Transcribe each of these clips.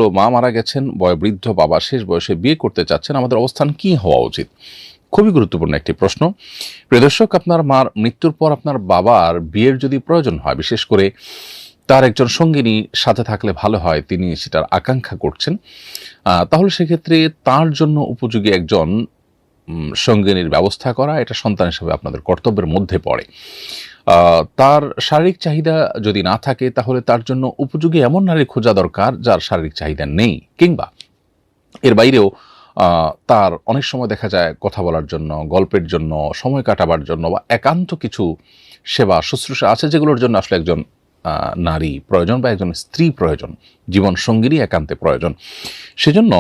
তো মা মারা গেছেন, বয়োবৃদ্ধ বাবা শেষ বয়সে বিয়ে করতে চাচ্ছেন, আমাদের অবস্থান কি হওয়া উচিত? খুবই গুরুত্বপূর্ণ একটি প্রশ্ন। প্রিয় দর্শক, আপনার মার মৃত্যুর পর আপনার বাবার বিয়ের যদি প্রয়োজন হয়, বিশেষ করে তার একজন সঙ্গিনী সাথে থাকলে ভালো হয়, তিনি সেটার আকাঙ্ক্ষা করছেন, তাহলে সেক্ষেত্রে তার জন্য উপযোগী একজন সঙ্গিনীর ব্যবস্থা করা, এটা সন্তান হিসেবে আপনাদের কর্তব্যের মধ্যে পড়ে। তার শারীরিক চাহিদা যদি না থাকে, তাহলে তার জন্য উপযোগী এমন নারী খোঁজা দরকার যার শারীরিক চাহিদা নেই, কিংবা এর বাইরেও তার অনেক সময় দেখা যায় কথা বলার জন্য, গল্পের জন্য, সময় কাটাবার জন্য বা একান্ত কিছু সেবা শুশ্রূষা আছে যেগুলোর জন্য আসলে একজন নারী প্রয়োজন বা একজন স্ত্রী প্রয়োজন, জীবন সঙ্গীরই একান্তে প্রয়োজন। সেজন্য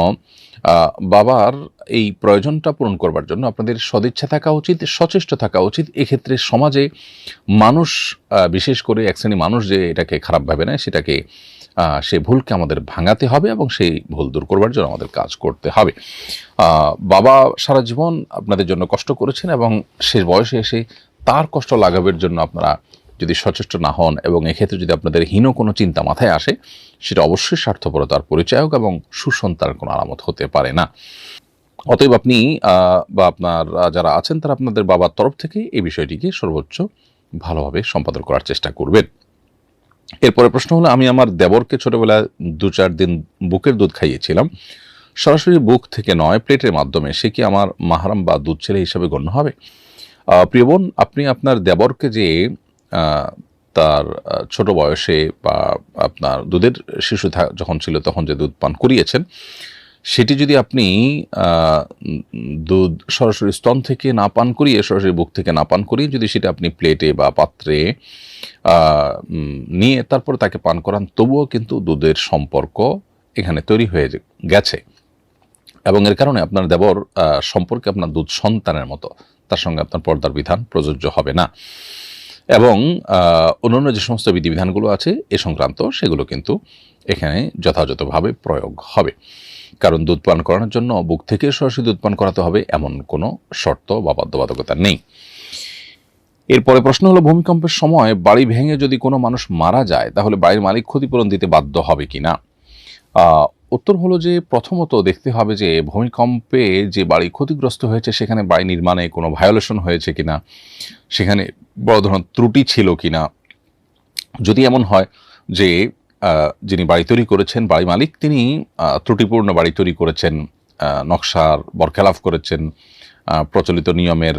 বাবার এই প্রয়োজনটা পূরণ করবার জন্য আপনাদের সদিচ্ছা থাকা উচিত, সচেষ্ট থাকা উচিত। এক্ষেত্রে সমাজে মানুষ, বিশেষ করে এক শ্রেণী মানুষ যে এটাকে খারাপ ভাবে নেয়, সেটাকে সেই ভুলকে আমাদের ভাঙাতে হবে এবং সেই ভুল দূর করবার জন্য আমাদের কাজ করতে হবে। বাবা সারা জীবন আপনাদের জন্য কষ্ট করেছেন এবং শেষ বয়সে এসে তার কষ্ট লাঘবের জন্য আপনারা যদি সচেষ্ট না হন এবং এক্ষেত্রে যদি আপনাদের হীন কোনো চিন্তা মাথায় আসে, সেটা অবশ্যই স্বার্থপরতার পরিচায়ক এবং সুসন্তানের কোনো আলামত হতে পারে না। অতএব আপনি বা আপনার যারা আছেন তারা আপনাদের বাবার তরফ থেকে এই বিষয়টিকে সর্বোচ্চ ভালোভাবে সম্পাদন করার চেষ্টা করবেন। এরপরে প্রশ্ন হলো, আমি আমার দেবরকে ছোটবেলায় 2-4 দিন বুকের দুধ খাইয়েছিলাম, সরাসরি বুক থেকে নয়, প্লেটের মাধ্যমে, সে কি আমার মাহরাম বা দুধ ছেলে হিসাবে গণ্য হবে? প্রিয় বোন, আপনি আপনার দেবরকে যে তার ছোট বয়সে বা আপনার দুধের শিশু যখন ছিল তখন যে দুধ পান করিয়েছেন, সেটি যদি আপনি দুধ সরাসরি স্তন থেকে না পান করিয়ে, সরাসরি বুক থেকে না পান করিয়ে যদি সেটা আপনি প্লেটে বা পাত্রে নিয়ে তারপর তাকে পান করান, তবুও কিন্তু দুধের সম্পর্ক এখানে তৈরি হয়ে গেছে এবং এর কারণে আপনার দেবর সম্পর্কে আপনার দুধ সন্তানের মতো, তার সঙ্গে আপনার পর্দার বিধান প্রযোজ্য হবে না। এবং অন্যান্য যে সমস্ত বিধিবিধানগুলো আছে এ সংক্রান্ত, সেগুলো কিন্তু এখানে যথাযথভাবে প্রয়োগ হবে। কারণ দুধ পান করানোর জন্য বুক থেকে সরাসরি দুধ পান করাতে হবে এমন কোনো শর্ত বা বাধ্যবাধকতা নেই। এরপরে প্রশ্ন হলো, ভূমিকম্পের সময় বাড়ি ভেঙে যদি কোনো মানুষ মারা যায়, তাহলে বাড়ির মালিক ক্ষতিপূরণ দিতে বাধ্য হবে কিনা? উত্তর হলো যে, প্রথমত দেখতে হবে যে ভূমিকম্পে যে বাড়ি ক্ষতিগ্রস্ত হয়েছে সেখানে বাড়ি নির্মাণে কোনো ভায়োলেশন হয়েছে কিনা, সেখানে বড় ধরনের ত্রুটি ছিল কিনা। যদি এমন হয় যে যিনি বাড়ি তৈরি করেছেন, বাড়ি মালিক, তিনি ত্রুটিপূর্ণ বাড়ি তৈরি করেছেন, নকশার বরখেলাফ করেছেন, প্রচলিত নিয়মের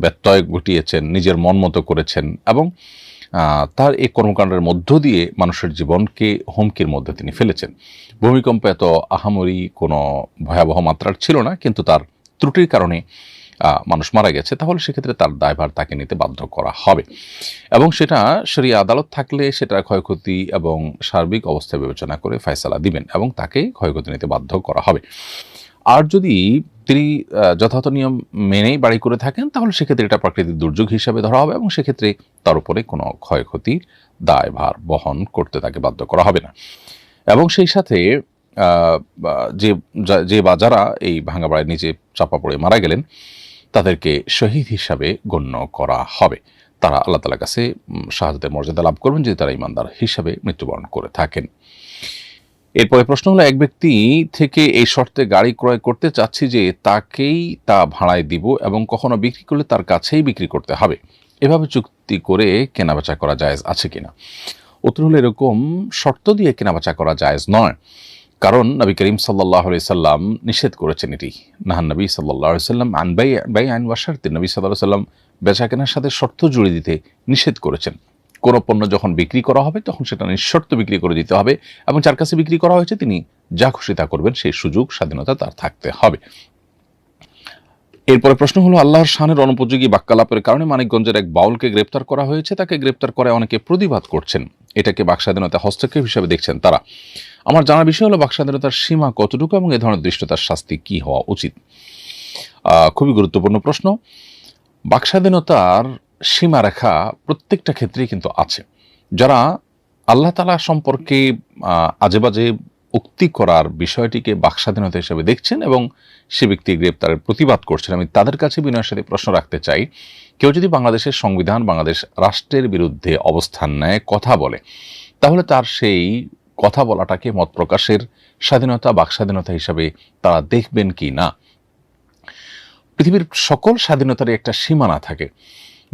ব্যত্যয় ঘটিয়েছেন, নিজের মন মতো করেছেন এবং তার এই কর্মকাণ্ডের মধ্য দিয়ে মানুষের জীবনকে হুমকির মধ্যে তিনি ফেলেছেন। ভূমিকম্প এত আহামরি কোনো ভয়াবহ মাত্রার ছিল না, কিন্তু তার ত্রুটির কারণে মানুষ মারা গেছে, তাহলে সেক্ষেত্রে তার দায়ভার তাকে নিতে বাধ্য করা হবে এবং সেটা শরিয়া আদালত থাকলে সেটা ক্ষয়ক্ষতি এবং সার্বিক অবস্থা বিবেচনা করে ফয়সালা দিবেন এবং তাকে ক্ষয়ক্ষতি নিতে বাধ্য করা হবে। আর যদি তিনি যথাযথ নিয়ম মেনেই বাড়ি করে থাকেন, তাহলে সেক্ষেত্রে এটা প্রাকৃতিক দুর্যোগ হিসাবে ধরা হবে এবং সেক্ষেত্রে তার উপরে কোনো ক্ষয়ক্ষতির দায়ভার বহন করতে তাকে বাধ্য করা হবে না। এবং সেই সাথে যে বা যারা এই ভাঙা বাড়ির নিচে চাপা পড়ে মারা গেলেন, তাদেরকে শহীদ হিসাবে গণ্য করা হবে। তারা আল্লাহ তাআলার কাছে শাহাদাতের মর্যাদা লাভ করবেন যদি তারা ঈমানদার হিসাবে মৃত্যুবরণ করে থাকেন। এরপরে প্রশ্ন হলো, এক ব্যক্তি থেকে এই শর্তে গাড়ি ক্রয় করতে চাচ্ছি যে তাকেই তা ভাড়ায় দিব এবং কখনো বিক্রি করলে তার কাছেই বিক্রি করতে হবে, এভাবে চুক্তি করে কেনাবেচা করা জায়েজ আছে কিনা? উত্তর হলো, এরকম শর্ত দিয়ে কেনাবেচা করা জায়েজ নয়, কারণ নবী করিম সাল্লাল্লাহু আলাইহি সাল্লাম নিষেধ করেছেন এটি। নাহান নবী সাল্লাল্লাহু আলাইহি সাল্লাম আন বাইআন ওয়া শারত, নবী সাল্লাল্লাহু আলাইহি সাল্লাম বেচা কেনার সাথে শর্ত জুড়ে দিতে নিষেধ করেছেন। কোনো পণ্য যখন বিক্রি করা হবে তখন সেটা নিঃশর্ত বিক্রি করে দিতে হবে এবং যার কাছে বিক্রি করা হয়েছে তিনি যা খুশি তা করবেন, সেই সুযোগ স্বাধীনতা তার থাকতে হবে। এরপরে প্রশ্ন হলো, আল্লাহর শানের অনুপযোগী বাক্যালাপের কারণে মানিকগঞ্জের এক বাউলকে গ্রেপ্তার করা হয়েছে, তাকে গ্রেপ্তার করে অনেকে প্রতিবাদ করছেন, এটাকে বাকস্বাধীনতা হস্তক্ষেপ হিসেবে দেখছেন তারা। আমার জানার বিষয় হলো, বাকস্বাধীনতার সীমা কতটুকু এবং এ ধরনের দৃষ্টতার শাস্তি কি হওয়া উচিত? খুবই গুরুত্বপূর্ণ প্রশ্ন। বাকস্বাধীনতার সীমারেখা প্রত্যেকটা ক্ষেত্রেই কিন্তু আছে। যারা আল্লাহ তাআলা সম্পর্কে আজেবাজে উক্তি করার বিষয়টিকে বাকস্বাধীনতা হিসেবে দেখছেন এবং সে ব্যক্তি গ্রেপ্তারের প্রতিবাদ করছেন, আমি তাদের কাছে বিনয়ের সাথে প্রশ্ন রাখতে চাই, কেউ যদি বাংলাদেশের সংবিধান, বাংলাদেশ রাষ্ট্রের বিরুদ্ধে অবস্থান নেয়, কথা বলে, তাহলে তার সেই কথা বলাটাকে মত প্রকাশের স্বাধীনতা বাক স্বাধীনতা হিসাবে তারা দেখবেন কি না। পৃথিবীর সকল স্বাধীনতারই একটা সীমানা থাকে।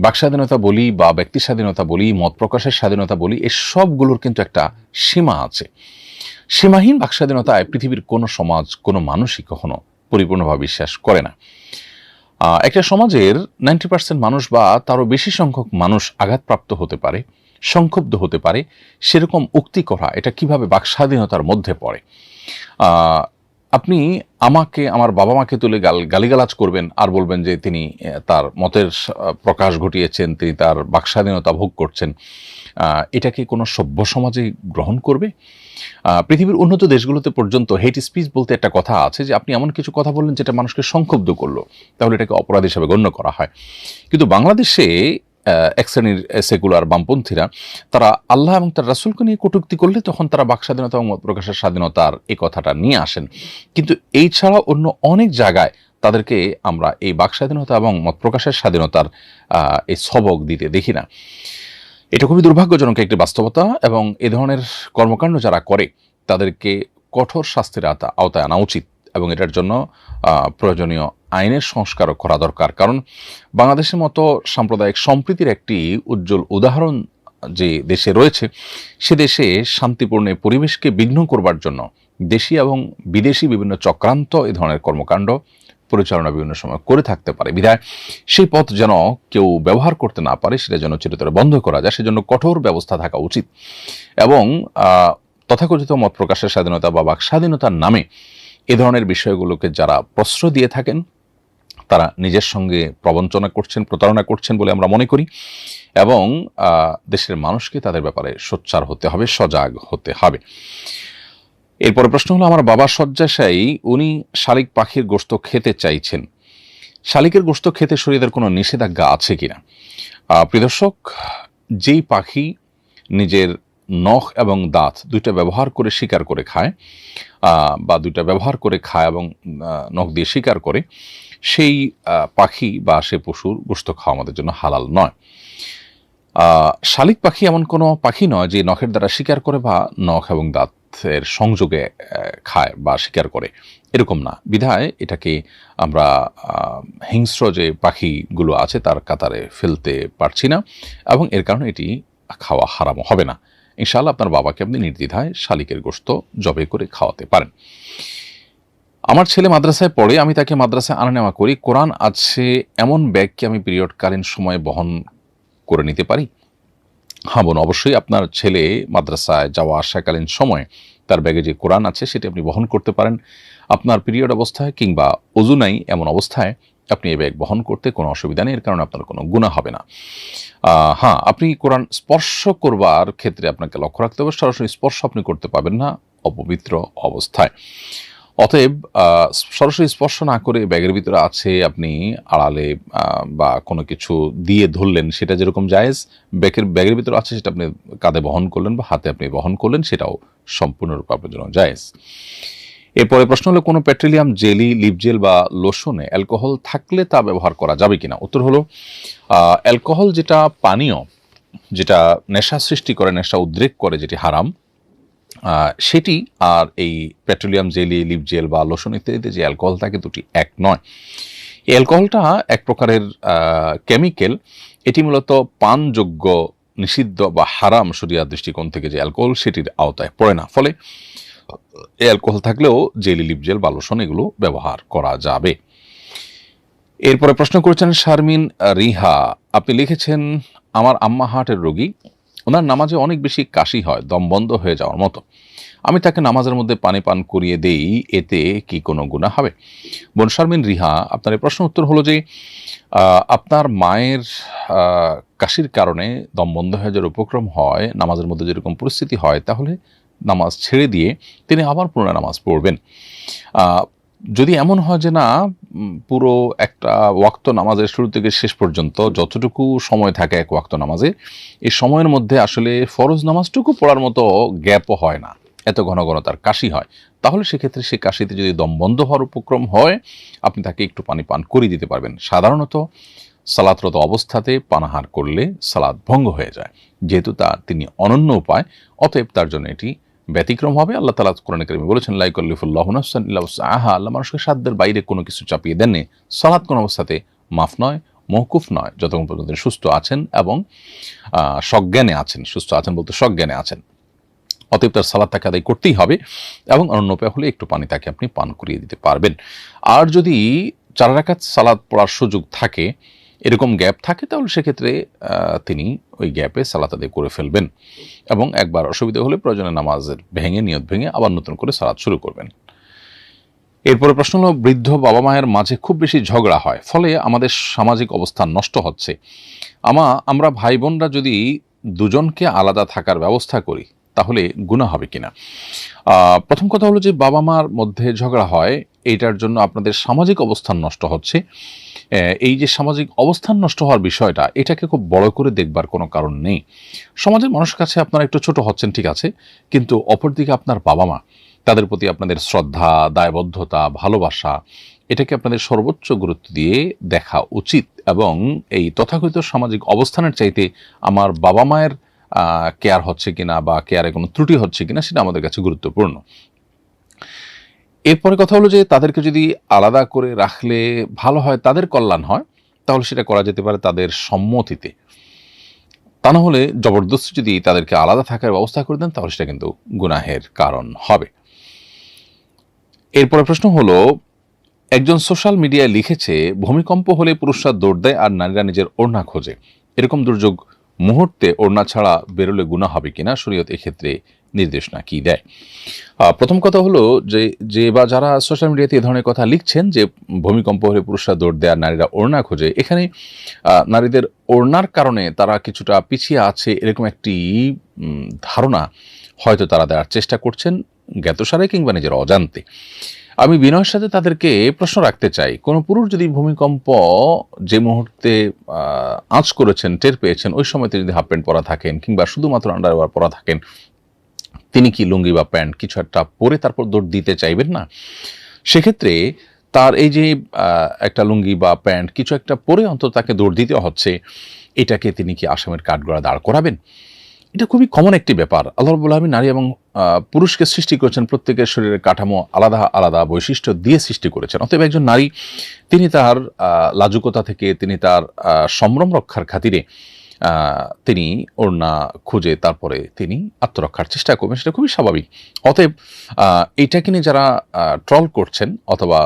বাক স্বাধীনতা বলি বা ব্যক্তি স্বাধীনতা বলি, মত প্রকাশের স্বাধীনতা বলি, এই সবগুলোর কিন্তু একটা সীমা আছে। সীমাহীন বাক স্বাধীনতায় পৃথিবীর কোনো সমাজ, কোনো মানুষই কখনো পরিপূর্ণভাবে বিশ্বাস করে না। একটা সমাজের 90% মানুষ বা তারও বেশি সংখ্যক মানুষ আঘাতপ্রাপ্ত হতে পারে, সংক্ষুব্ধ হতে পারে, সেরকম উক্তি করা এটা কিভাবে বাক স্বাধীনতার মধ্যে পড়ে? আপনি আমাকে, আমার বাবা মাকে তুলে গালিগালাজ করবেন আর বলবেন যে তিনি তার মতের প্রকাশ ঘটিয়েছেন, তিনি তার বাক স্বাধীনতা ভোগ করছেন, এটাকে কোনো সভ্য সমাজে গ্রহণ করবে? পৃথিবীর উন্নত দেশগুলোতে পর্যন্ত হেট স্পিচ বলতে একটা কথা আছে যে আপনি এমন কিছু কথা বললেন যেটা মানুষকে সংক্ষুব্ধ করলো, তাহলে এটাকে অপরাধ হিসেবে গণ্য করা হয়। কিন্তু বাংলাদেশে এক শ্রেণীর সেকুলার বামপন্থীরা তারা আল্লাহ এবং তার রাসূলকে নিয়ে কটূক্তি করলে তখন তারা বাক স্বাধীনতা এবং মত প্রকাশের স্বাধীনতার এই কথাটা নিয়ে আসেন। কিন্তু এই ছাড়া অন্য অনেক জায়গায় তাদেরকে আমরা এই বাক স্বাধীনতা এবং মত প্রকাশের স্বাধীনতার এই সবক দিতে দেখি না। এটা খুবই দুর্ভাগ্যজনক একটি বাস্তবতা, এবং এ ধরনের কর্মকাণ্ড যারা করে তাদেরকে কঠোর শাস্তির আওতায় আনা উচিত, এবং এটার জন্য প্রয়োজনীয় আইনের সংস্কারও করা দরকার। কারণ বাংলাদেশের মতো সাম্প্রদায়িক সম্প্রীতির একটি উজ্জ্বল উদাহরণ যে দেশে রয়েছে, সে দেশে শান্তিপূর্ণ পরিবেশকে বিঘ্ন করবার জন্য দেশি এবং বিদেশি বিভিন্ন চক্রান্ত এ ধরনের কর্মকাণ্ড পরিচালনা বিভিন্ন সময় করে থাকতে পারে। বিধায় সেই পথ যেন কেউ ব্যবহার করতে না পারে, সেটা যেন চিরতরে বন্ধ করা যায়, সেজন্য কঠোর ব্যবস্থা থাকা উচিত। এবং তথাকথিত মত প্রকাশের স্বাধীনতা বা বাক স্বাধীনতার নামে এ ধরনের বিষয়গুলোকে যারা প্রশ্রয় দিয়ে থাকেন তারা নিজের সঙ্গে প্রবঞ্চনা করছেন, প্রতারণা করছেন বলে আমরা মনে করি, এবং দেশের মানুষকে তাদের ব্যাপারে সোচ্চার হতে হবে, সজাগ হতে হবে। এরপরে প্রশ্ন হলো, আমার বাবা শয্যাশায়ী, উনি শালিক পাখির গোশত খেতে চাইছেন, শালিকের গোশত খেতে শরীয়তের কোনো নিষেধাজ্ঞা আছে কিনা? প্রিয় দর্শক, যেই পাখি নিজের নখ এবং দাঁত দুইটা ব্যবহার করে শিকার করে খায়, বা দুইটা ব্যবহার করে খায় এবং নখ দিয়ে শিকার করে, সেই পাখি বা সে পশুর গোশত খাওয়া আমাদের জন্য হালাল নয়। শালিক পাখি এমন কোনো পাখি নয় যে নখের দ্বারা শিকার করে বা নখ এবং দাঁতের সংযোগে খায় বা শিকার করে, এরকম না। বিধায় এটাকে আমরা হিংস্র যে পাখিগুলো আছে তার কাতারে ফেলতে পারছি না, এবং এর কারণে এটি খাওয়া হারাম হবে না। ইনশাআল্লাহ আপনার বাবাকে আপনি নির্দ্বিধায় শালিকের গোশত জবে করে খাওয়াতে পারেন। আমার ছেলে মাদ্রাসায় পড়ে, আমি তাকে মাদ্রাসায় আনা নেওয়া করি, কোরআন আছে এমন ব্যাগ কি আমি পিরিয়ডকালীন সময়ে বহন করে নিতে পারি? হ্যাঁ বোন, অবশ্যই আপনার ছেলে মাদ্রাসায় যাওয়া আসাকালীন সময় তার ব্যাগে যে কোরআন আছে সেটি আপনি বহন করতে পারেন। আপনার পিরিয়ড অবস্থায় কিংবা ওযু নাই এমন অবস্থায় আপনি এই ব্যাগ বহন করতে কোনো অসুবিধা নেই, এর কারণে আপনার কোনো গুনাহ হবে না। হ্যাঁ, আপনি কোরআন স্পর্শ করবার ক্ষেত্রে আপনাকে লক্ষ্য রাখতে হবে, সরাসরি স্পর্শ আপনি করতে পারবেন না অপবিত্র অবস্থায়। অতএব সরাসরি স্পর্শ না করে ব্যাগের ভিতরে আছে আপনি আড়ালে বা কোনো কিছু দিয়ে ধরলেন, সেটা যেরকম জায়েজ, ব্যাগের ভিতরে আছে সেটা আপনি কাঁধে বহন করলেন বা হাতে আপনি বহন করলেন, সেটাও সম্পূর্ণরূপে আপনার জন্য জায়েজ। এরপরে প্রশ্ন হলো, কোনো পেট্রোলিয়াম জেলি, লিপ জেল বা লোশনে অ্যালকোহল থাকলে তা ব্যবহার করা যাবে কিনা? উত্তর হলো, অ্যালকোহল যেটা পানীয়, যেটা নেশা সৃষ্টি করে, নেশা উদ্রেক করে, যেটি হারাম, সেটি আর এই পেট্রোলিয়াম জেলি, লিপ জেল বা লোশন ইত্যাদিতে যে অ্যালকোহল থাকে দুটি এক নয়। এই অ্যালকোহলটা এক প্রকারের কেমিক্যাল, এটি মূলত পানযোগ্য, নিষিদ্ধ বা হারাম শরিয়ার দৃষ্টিকোণ থেকে যে অ্যালকোহল সেটির আওতায় পড়ে না। ফলে এই অ্যালকোহল থাকলেও জেলি, লিপ জেল বা লোশন এগুলো ব্যবহার করা যাবে। এরপরে প্রশ্ন করেছেন শারমিন রিহা, আপনি লিখেছেন, আমার আম্মা হার্টের রোগী, ওনার নামাজে অনেক বেশি কাশি হয়, দম বন্ধ হয়ে যাওয়ার মতো, আমি তাকে নামাজের মধ্যে পানি পান করিয়ে দেই, এতে কি কোনো গুনাহ হবে? বোন শারমিন রিহা, আপনার এই প্রশ্ন উত্তর হলো যে আপনার মায়ের কাশির কারণে দম বন্ধ হয়ে যাওয়ার উপক্রম হয়, নামাজের মধ্যে যেরকম পরিস্থিতি হয়, তাহলে নামাজ ছেড়ে দিয়ে তিনি আবার পুনরায় নামাজ পড়বেন। যদি এমন হয় যে না, পুরো একটা ওয়াক্ত নামাজের শুরু থেকে শেষ পর্যন্ত যতটুকু সময় থাকে এক ওয়াক্ত নামাজে, এই সময়ের মধ্যে আসলে ফরজ নামাজটুকু পড়ার মতো গ্যাপও হয় না, এত ঘন ঘন তার কাশি হয়, তাহলে সেক্ষেত্রে সে কাশিতে যদি দম বন্ধ হওয়ার উপক্রম হয়, আপনি তাকে একটু পানি পান করিয়ে দিতে পারবেন। সাধারণত সালাতরত অবস্থাতে পানাহার করলে সালাত ভঙ্গ হয়ে যায়, যেহেতু তিনি অনন্য উপায়, অতএব তার জন্য এটি ব্যতিক্রম হবে। আল্লাহ তাআলা কোরআনে কারিমে বলেছেন, লা ইউকাল্লিফুল্লাহু নাফসান ইল্লা উসআহা, আল্লাহ মানুষকে সাধ্যের বাইরে কোনো কিছু চাপিয়ে দেননি। সালাত কোনো অবস্থাতে মাফ নয়, মওকুফ নয়, যতক্ষণ পর্যন্ত সুস্থ আছেন এবং সজ্ঞানে আছেন। সুস্থ আছেন বলতে সজ্ঞানে আছেন। অতএব তার সালাত তাকে আদায় করতেই হবে এবং অন্য উপায় হলে একটু পানি তাকে আপনি পান করিয়ে দিতে পারবেন। আর যদি 4 রাকাত সালাত পড়ার সুযোগ থাকে, এরকম গ্যাপ থাকে, তাহলে সেক্ষেত্রে তিনি ওই গ্যাপে সালাত আদায় করে ফেলবেন এবং একবার অসুবিধা হলে প্রয়োজনে নামাজের নিয়ত ভেঙে আবার নতুন করে সালাত শুরু করবেন। এরপরে প্রশ্ন হলো, বৃদ্ধ বাবা মায়ের মাঝে খুব বেশি ঝগড়া হয়, ফলে আমাদের সামাজিক অবস্থান নষ্ট হচ্ছে। আমরা ভাই বোনরা যদি দুজনকে আলাদা থাকার ব্যবস্থা করি তাহলে গুনাহ হবে কিনা? প্রথম কথা হলো যে বাবা মার মধ্যে ঝগড়া হয়, এইটার জন্য আপনাদের সামাজিক অবস্থান নষ্ট হচ্ছে। এই যে সামাজিক অবস্থান নষ্ট হওয়ার বিষয়টা, এটাকে খুব বড় করে দেখবার কোনো কারণ নেই। সমাজের মানুষের কাছে আপনারা একটু ছোট হচ্ছেন, ঠিক আছে, কিন্তু অপরদিকে আপনার বাবা মা, তাদের প্রতি আপনাদের শ্রদ্ধা, দায়বদ্ধতা, ভালোবাসা, এটাকে আপনাদের সর্বোচ্চ গুরুত্ব দিয়ে দেখা উচিত। এবং এই তথাকথিত সামাজিক অবস্থানের চাইতে আমার বাবা মায়ের কেয়ার হচ্ছে কিনা বা কেয়ারে কোনো ত্রুটি হচ্ছে কিনা, সেটা আমাদের কাছে গুরুত্বপূর্ণ। এরপরে কথা হলো যে তাদেরকে যদি আলাদা করে রাখলে ভালো হয়, তাদের কল্যাণ হয়, তাহলে সেটা করা যেতে পারে তাদের সম্মতিতে। তা না হলে জবরদস্তি যদি তাদেরকে আলাদা থাকার ব্যবস্থা করে দেন, তাহলে সেটা কিন্তু গুনাহের কারণ হবে। এরপরে প্রশ্ন হলো, একজন সোশ্যাল মিডিয়ায় লিখেছে, ভূমিকম্প হলে পুরুষরা দৌড় দেয় আর নারীরা নিজের ওড়না খোঁজে। এরকম দুর্যোগ মুহূর্তে ওড়না ছাড়া বেরোলে গুনাহ হবে কিনা? শরীয়ত এক্ষেত্রে নির্দেশনা কি দেয়? প্রথম কথা হলো যে বা যারা সোশ্যাল মিডিয়াতে এ ধরনের কথা লিখছেন যে ভূমিকম্প হলে পুরুষরা দৌড় দেয় আর নারীরা ওড়না খোঁজে, এখানে নারীদের ওড়নার কারণে তারা কিছুটা পিছিয়ে আছে এরকম একটি ধারণা হয়তো তারা দেওয়ার চেষ্টা করছেন, জ্ঞাতসারে কিংবা নিজের অজান্তে। আমি বিনয়ের সাথে তাদেরকে প্রশ্ন রাখতে চাই, কোনো পুরুষ যদি ভূমিকম্প যে মুহূর্তে আঁচ করেছেন, টের পেয়েছেন, ওই সময়তে যদি হাফ প্যান্ট পরা থাকেন কিংবা শুধুমাত্র আন্ডারওয়্যার পরা থাকেন, তিনি কি লুঙ্গি বা প্যান্ট কিছু একটা পরে তারপর দৌড় দিতে চাইবেন না? সেক্ষেত্রে তার এই যে একটা লুঙ্গি বা প্যান্ট কিছু একটা পরে অন্তত তাকে দৌড় দিতে হচ্ছে, এটাকে তিনি কি আসামের কাঠগড়া দাঁড় করাবেন? এটা খুবই কমন একটি ব্যাপার। আল্লাহ রাব্বুল আলামিন নারী এবং পুরুষকে সৃষ্টি করেছেন, প্রত্যেকের শরীরের কাঠামো আলাদা আলাদা বৈশিষ্ট্য দিয়ে সৃষ্টি করেছেন। অতএব একজন নারী, তিনি তার লাজুকতা থেকে, তিনি তার সম্ভ্রম রক্ষার খাতিরে তিনি ওড়না খুঁজে তারপরে তিনি আত্মরক্ষার চেষ্টা করবেন, সেটা খুবই স্বাভাবিক। অতএব এইটাকে নিয়ে যারা ট্রল করছেন অথবা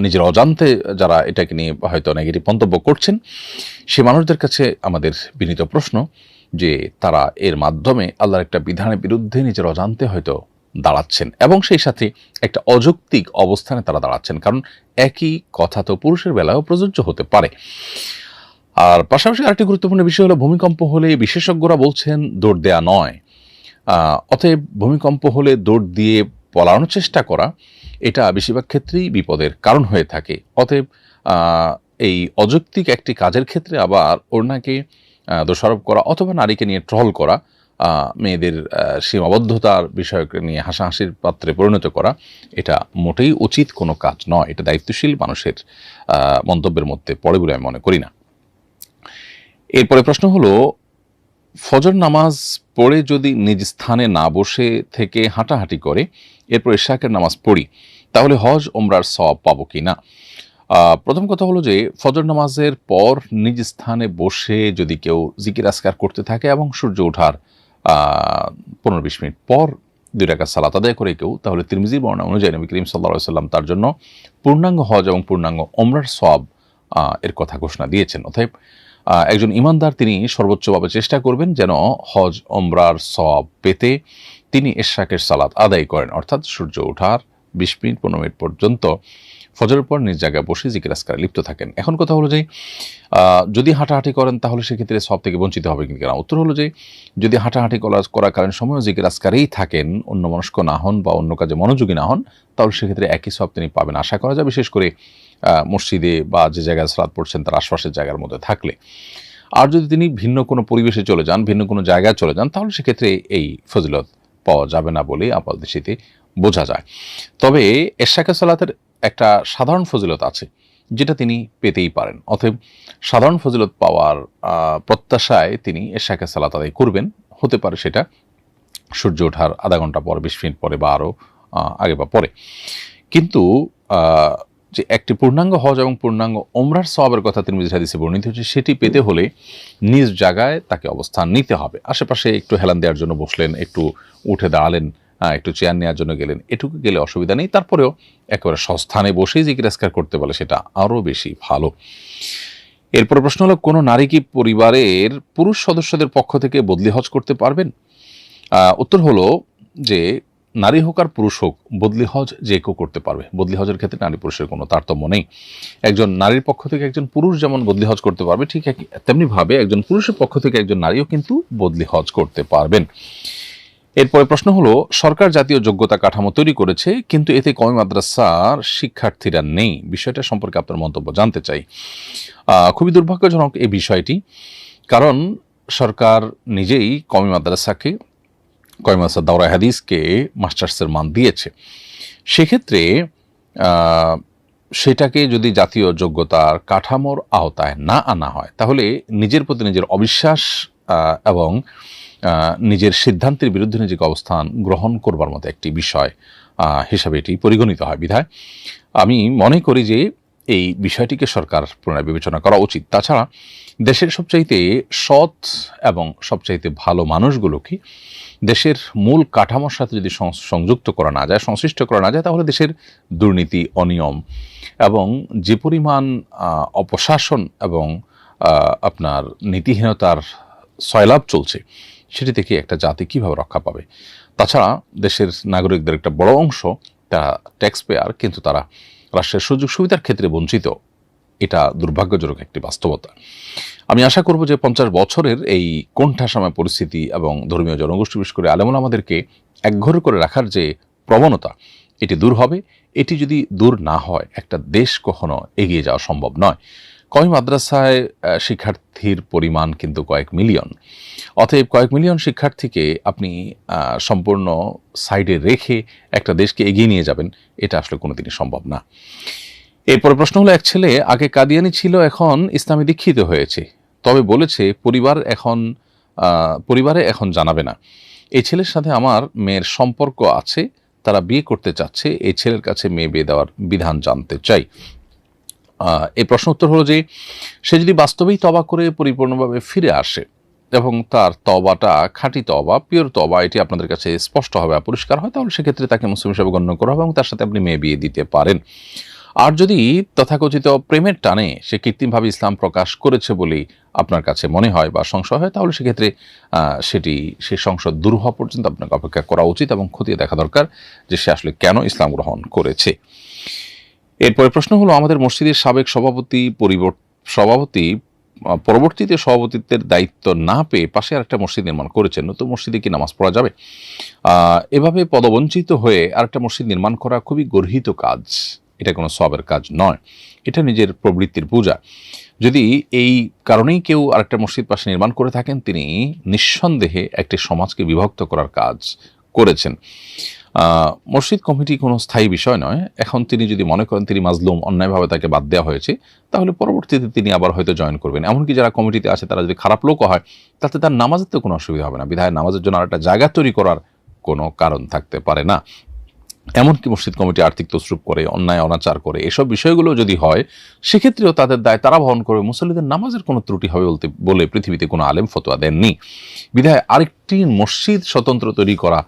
নিজের অজান্তে যারা এটাকে নিয়ে হয়তো নেগেটিভ মন্তব্য করছেন, সে মানুষদের কাছে আমাদের বিনীত প্রশ্ন যে তারা এর মাধ্যমে আল্লাহর একটা বিধানের বিরুদ্ধে নিজের অজান্তে হয়তো দাঁড়াচ্ছেন এবং সেই সাথে একটা অযৌক্তিক অবস্থানে তারা দাঁড়াচ্ছেন, কারণ একই কথা তো পুরুষের বেলায়ও প্রযোজ্য হতে পারে। আর পাশাপাশি আরেকটি গুরুত্বপূর্ণ বিষয় হলো, ভূমিকম্প হলে বিশেষজ্ঞরা বলছেন দৌড় দেয়া নয়। অতএব ভূমিকম্প হলে দৌড় দিয়ে পলানোর চেষ্টা করা, এটা বেশিরভাগ ক্ষেত্রেই বিপদের কারণ হয়ে থাকে। অতএব এই অযৌক্তিক একটি কাজের ক্ষেত্রে আবার ওড়নাকে দোষারোপ করা অথবা নারীকে নিয়ে ট্রল করা, মেয়েদের সীমাবদ্ধতার বিষয়কে নিয়ে হাসাহাসির পাত্রে পরিণত করা, এটা মোটেই উচিত কোনো কাজ নয়। এটা দায়িত্বশীল মানুষের মন্তব্যের মধ্যে পড়ে বলে আমি মনে করি না। এরপরে প্রশ্ন হলো, ফজর নামাজ পড়ে যদি নিজ স্থানে না বসে থেকে হাঁটাহাঁটি করে এরপর ইশাকের নামাজ পড়ি, তাহলে হজ ওমরার সওয়াব পাবো কি না? প্রথম কথা হলো যে ফজর নামাজের পর নিজ স্থানে বসে যদি কেউ জিকির আজকার করতে থাকে এবং সূর্য ওঠার 15-20 মিনিট পর 2 রাকাত সালাত আদায় করে কেউ, তাহলে তিরমিজির বর্ণনা অনুযায়ী নবী করিম সাল্লাল্লাহু আলাইহি ওয়াসাল্লাম তার জন্য পূর্ণাঙ্গ হজ এবং পূর্ণাঙ্গ ওমরার সওয়াব এর কথা ঘোষণা দিয়েছেন। অতএব একজন ইমানদার তিনি সর্বোচ্চভাবে চেষ্টা করবেন যেন হজ ওমরার সওয়াব পেতে তিনি ইশাকের সালাত আদায় করেন, অর্থাৎ সূর্য ওঠার 20 মিনিট 15 মিনিট পর্যন্ত ফজরের পর নিজ জায়গায় বসে জিকির আজকারে লিপ্ত থাকেন। এখন কথা হলো যে যদি হাঁটাহাঁটি করেন তাহলে সেক্ষেত্রে সওয়াব থেকে বঞ্চিত হবে কিনা? উত্তর হলো যে যদি হাঁটাহাঁটি করাকালীন সময়ও জিকির আজকারেই থাকেন, অন্যমনস্ক না হন বা অন্য কাজে মনোযোগী না হন, তাহলে সেক্ষেত্রে একই সওয়াব তিনি পাবেন আশা করা যায়, বিশেষ করে মসজিদে বা যে জায়গায় সালাত পড়ছেন তার আশপাশের জায়গার মধ্যে থাকলে। আর যদি তিনি ভিন্ন কোনো পরিবেশে চলে যান, ভিন্ন কোনো জায়গায় চলে যান, তাহলে সেক্ষেত্রে এই ফজিলত পাওয়া যাবে না বলে আপাতদৃষ্টিতে বোঝা যায়। তবে ইশাকের সালাতের একটা সাধারণ ফজিলত আছে যেটা তিনি পেতেই পারেন। অতএব সাধারণ ফজিলত পাওয়ার প্রত্যাশায় তিনি ইশাকের সালাত আদায় করবেন। হতে পারে সেটা সূর্য ওঠার আধা ঘন্টা পর, 20 মিনিট পরে, বা আরও আগে বা পরে। কিন্তু যে একটি পূর্ণাঙ্গ হজ এবং পূর্ণাঙ্গ ওমরার সওয়াবের কথা তিরমিজি হাদিসে বর্ণিত হচ্ছে, সেটি পেতে হলে নিজ জায়গায় তাকে অবস্থান নিতে হবে। আশেপাশে একটু হেলান দেওয়ার জন্য বসলেন, একটু উঠে দাঁড়ালেন, একটু চেয়ার নেওয়ার জন্য গেলেন, এটুকু গেলে অসুবিধা নেই। তারপরেও একেবারে সস্থানে বসেই জিকির আজকার করতে বলে সেটা আরও বেশি ভালো। এরপর প্রশ্ন হলো, কোনো নারী কি পরিবারের পুরুষ সদস্যদের পক্ষ থেকে বদলি হজ করতে পারবেন? উত্তর হলো যে নারী হোক আর পুরুষ হোক, বদলি হজ যে কেউ করতে পারবে। বদলি হজের ক্ষেত্রে নারী পুরুষের কোনো তারতম্য নেই। একজন নারীর পক্ষ থেকে একজন পুরুষ যেমন বদলি হজ করতে পারবে, ঠিক তেমনিভাবে একজন পুরুষের পক্ষ থেকে একজন নারীও কিন্তু বদলি হজ করতে পারবেন। এরপরে প্রশ্ন হলো, সরকার জাতীয় যোগ্যতা কাঠামো তৈরি করেছে, কিন্তু এতে কওমি মাদ্রাসার শিক্ষার্থীরা নেই। বিষয়টা সম্পর্কে আপনার মন্তব্য জানতে চাই। খুবই দুর্ভাগ্যজনক এই বিষয়টি, কারণ সরকার নিজেই কওমি মাদ্রাসাকে, কওমি মাদ্রাসা দাওরায়ে হাদিসকে মাস্টার্সের মান দিয়েছে। সেক্ষেত্রে সেটাকে যদি জাতীয় যোগ্যতার কাঠামোর আওতায় না আনা হয়, তাহলে নিজের প্রতি নিজের অবিশ্বাস এবং নিজের সিদ্ধান্তের বিরুদ্ধে নিজেকে অবস্থান গ্রহণ করবার মতো একটি বিষয় হিসাবে এটি পরিগণিত হয়। বিধায় আমি মনে করি যে এই বিষয়টিকে সরকার পুনরায় বিবেচনা করা উচিত। তাছাড়া দেশের সবচাইতে সৎ এবং সবচাইতে ভালো মানুষগুলোকে দেশের মূল কাঠামোর সাথে যদি সংযুক্ত করা না যায়, সংশ্লিষ্ট করা না যায়, তাহলে দেশের দুর্নীতি, অনিয়ম এবং যে পরিমাণ অপশাসন এবং আপনার নীতিহীনতার সয়লাভ চলছে, সেটি থেকে একটা জাতি কীভাবে রক্ষা পাবে? তাছাড়া দেশের নাগরিকদের একটা বড় অংশ তারা ট্যাক্স পেয়ার, কিন্তু তারা রাষ্ট্রের সুযোগ সুবিধার ক্ষেত্রে বঞ্চিত। এটা দুর্ভাগ্যজনক একটি বাস্তবতা। আমি আশা করব যে 50 বছরের এই কোণঠাসাময় পরিস্থিতি এবং ধর্মীয় জনগোষ্ঠী, বিশেষ করে আলেমুল আমাদেরকে একঘরে করে রাখার যে প্রবণতা, এটি দূর হবে। এটি যদি দূর না হয়, একটা দেশ কখনো এগিয়ে যাওয়া সম্ভব নয়। কওমি মাদ্রাসায় শিক্ষার্থীর পরিমাণ কিন্তু কয়েক মিলিয়ন। অতএব কয়েক মিলিয়ন শিক্ষার্থীকে আপনি সম্পূর্ণ সাইডে রেখে একটা দেশকে এগিয়ে নিয়ে যাবেন, এটা আসলে কোনোদিনই সম্ভব না। এরপরে প্রশ্ন হলো, এক ছেলে আগে কাদিয়ানি ছিল, এখন ইসলামে দীক্ষিত হয়েছে, তবে বলেছে পরিবারে এখন জানাবে না। এই ছেলের সাথে আমার মেয়ের সম্পর্ক আছে, তারা বিয়ে করতে চাচ্ছে, এই ছেলের কাছে মেয়ে বিয়ে দেওয়ার বিধান জানতে চাই। এই প্রশ্ন উত্তর হলো যে সে যদি বাস্তবেই তওবা করে পরিপূর্ণভাবে ফিরে আসে এবং তার তওবাটা খাঁটি তওবা, পিওর তওবা, এটি আপনাদের কাছে স্পষ্ট হবে, পরিষ্কার হয়, তাহলে সেক্ষেত্রে তাকে মুসলিম হিসেবে গণ্য করা হবে এবং তার সাথে আপনি মেয়ে বিয়ে দিতে পারেন। আর যদি তথাকথিত প্রেমের টানে সে কৃত্রিমভাবে ইসলাম প্রকাশ করেছে বলেই আপনার কাছে মনে হয় বা সংশয় হয়, তাহলে সেক্ষেত্রে সেই সংশয় দূর হওয়া পর্যন্ত আপনাকে অপেক্ষা করা উচিত এবং খতিয়ে দেখা দরকার যে সে আসলে কেন ইসলাম গ্রহণ করেছে। এরপরে প্রশ্ন হলো, আমাদের মসজিদের সাবেক সভাপতি পরবর্তীতে সভাপতিত্বের দায়িত্ব না পেয়ে পাশে আরেকটা মসজিদ নির্মাণ করেছেন, নতুন মসজিদে কি নামাজ পড়া যাবে? এভাবে পদবঞ্চিত হয়ে আরেকটা মসজিদ নির্মাণ করা খুবই গর্হিত কাজ। এটা কোনো সওয়াবের কাজ নয়, এটা নিজের প্রবৃত্তির পূজা। যদি এই কারণেই কেউ আরেকটা মসজিদ পাশে নির্মাণ করে থাকেন, তিনি নিঃসন্দেহে একটি সমাজকে বিভক্ত করার কাজ করেছেন। মসজিদ কমিটি কোনো স্থায়ী বিষয় নয়। এখন তিনি যদি মনে করেন তিনি মাজলুম, অন্যায়ভাবে তাকে বাদ দেওয়া হয়েছে, তাহলে পরবর্তীতে তিনি আবার হয়তো জয়েন করবেন। এমনকি যারা কমিটিতে আছে তারা যদি খারাপ লোকও হয়, তাতে তার নামাজের তো কোনো অসুবিধা হবে না। বিধায় নামাজের জন্য আরেকটা জায়গা তৈরি করার কোনো কারণ থাকতে পারে না। এমনকি মসজিদ কমিটি আর্থিক তসরুপ করে, অন্যায় অনাচার করে, এসব বিষয়গুলো যদি হয়, সেক্ষেত্রেও তাদের দায় তারা বহন করবে। মুসল্লিদের নামাজের কোনো ত্রুটি হবে বলে পৃথিবীতে কোনো আলেম ফতোয়া দেননি। বিধায় আরেকটি মসজিদ স্বতন্ত্র তৈরি করা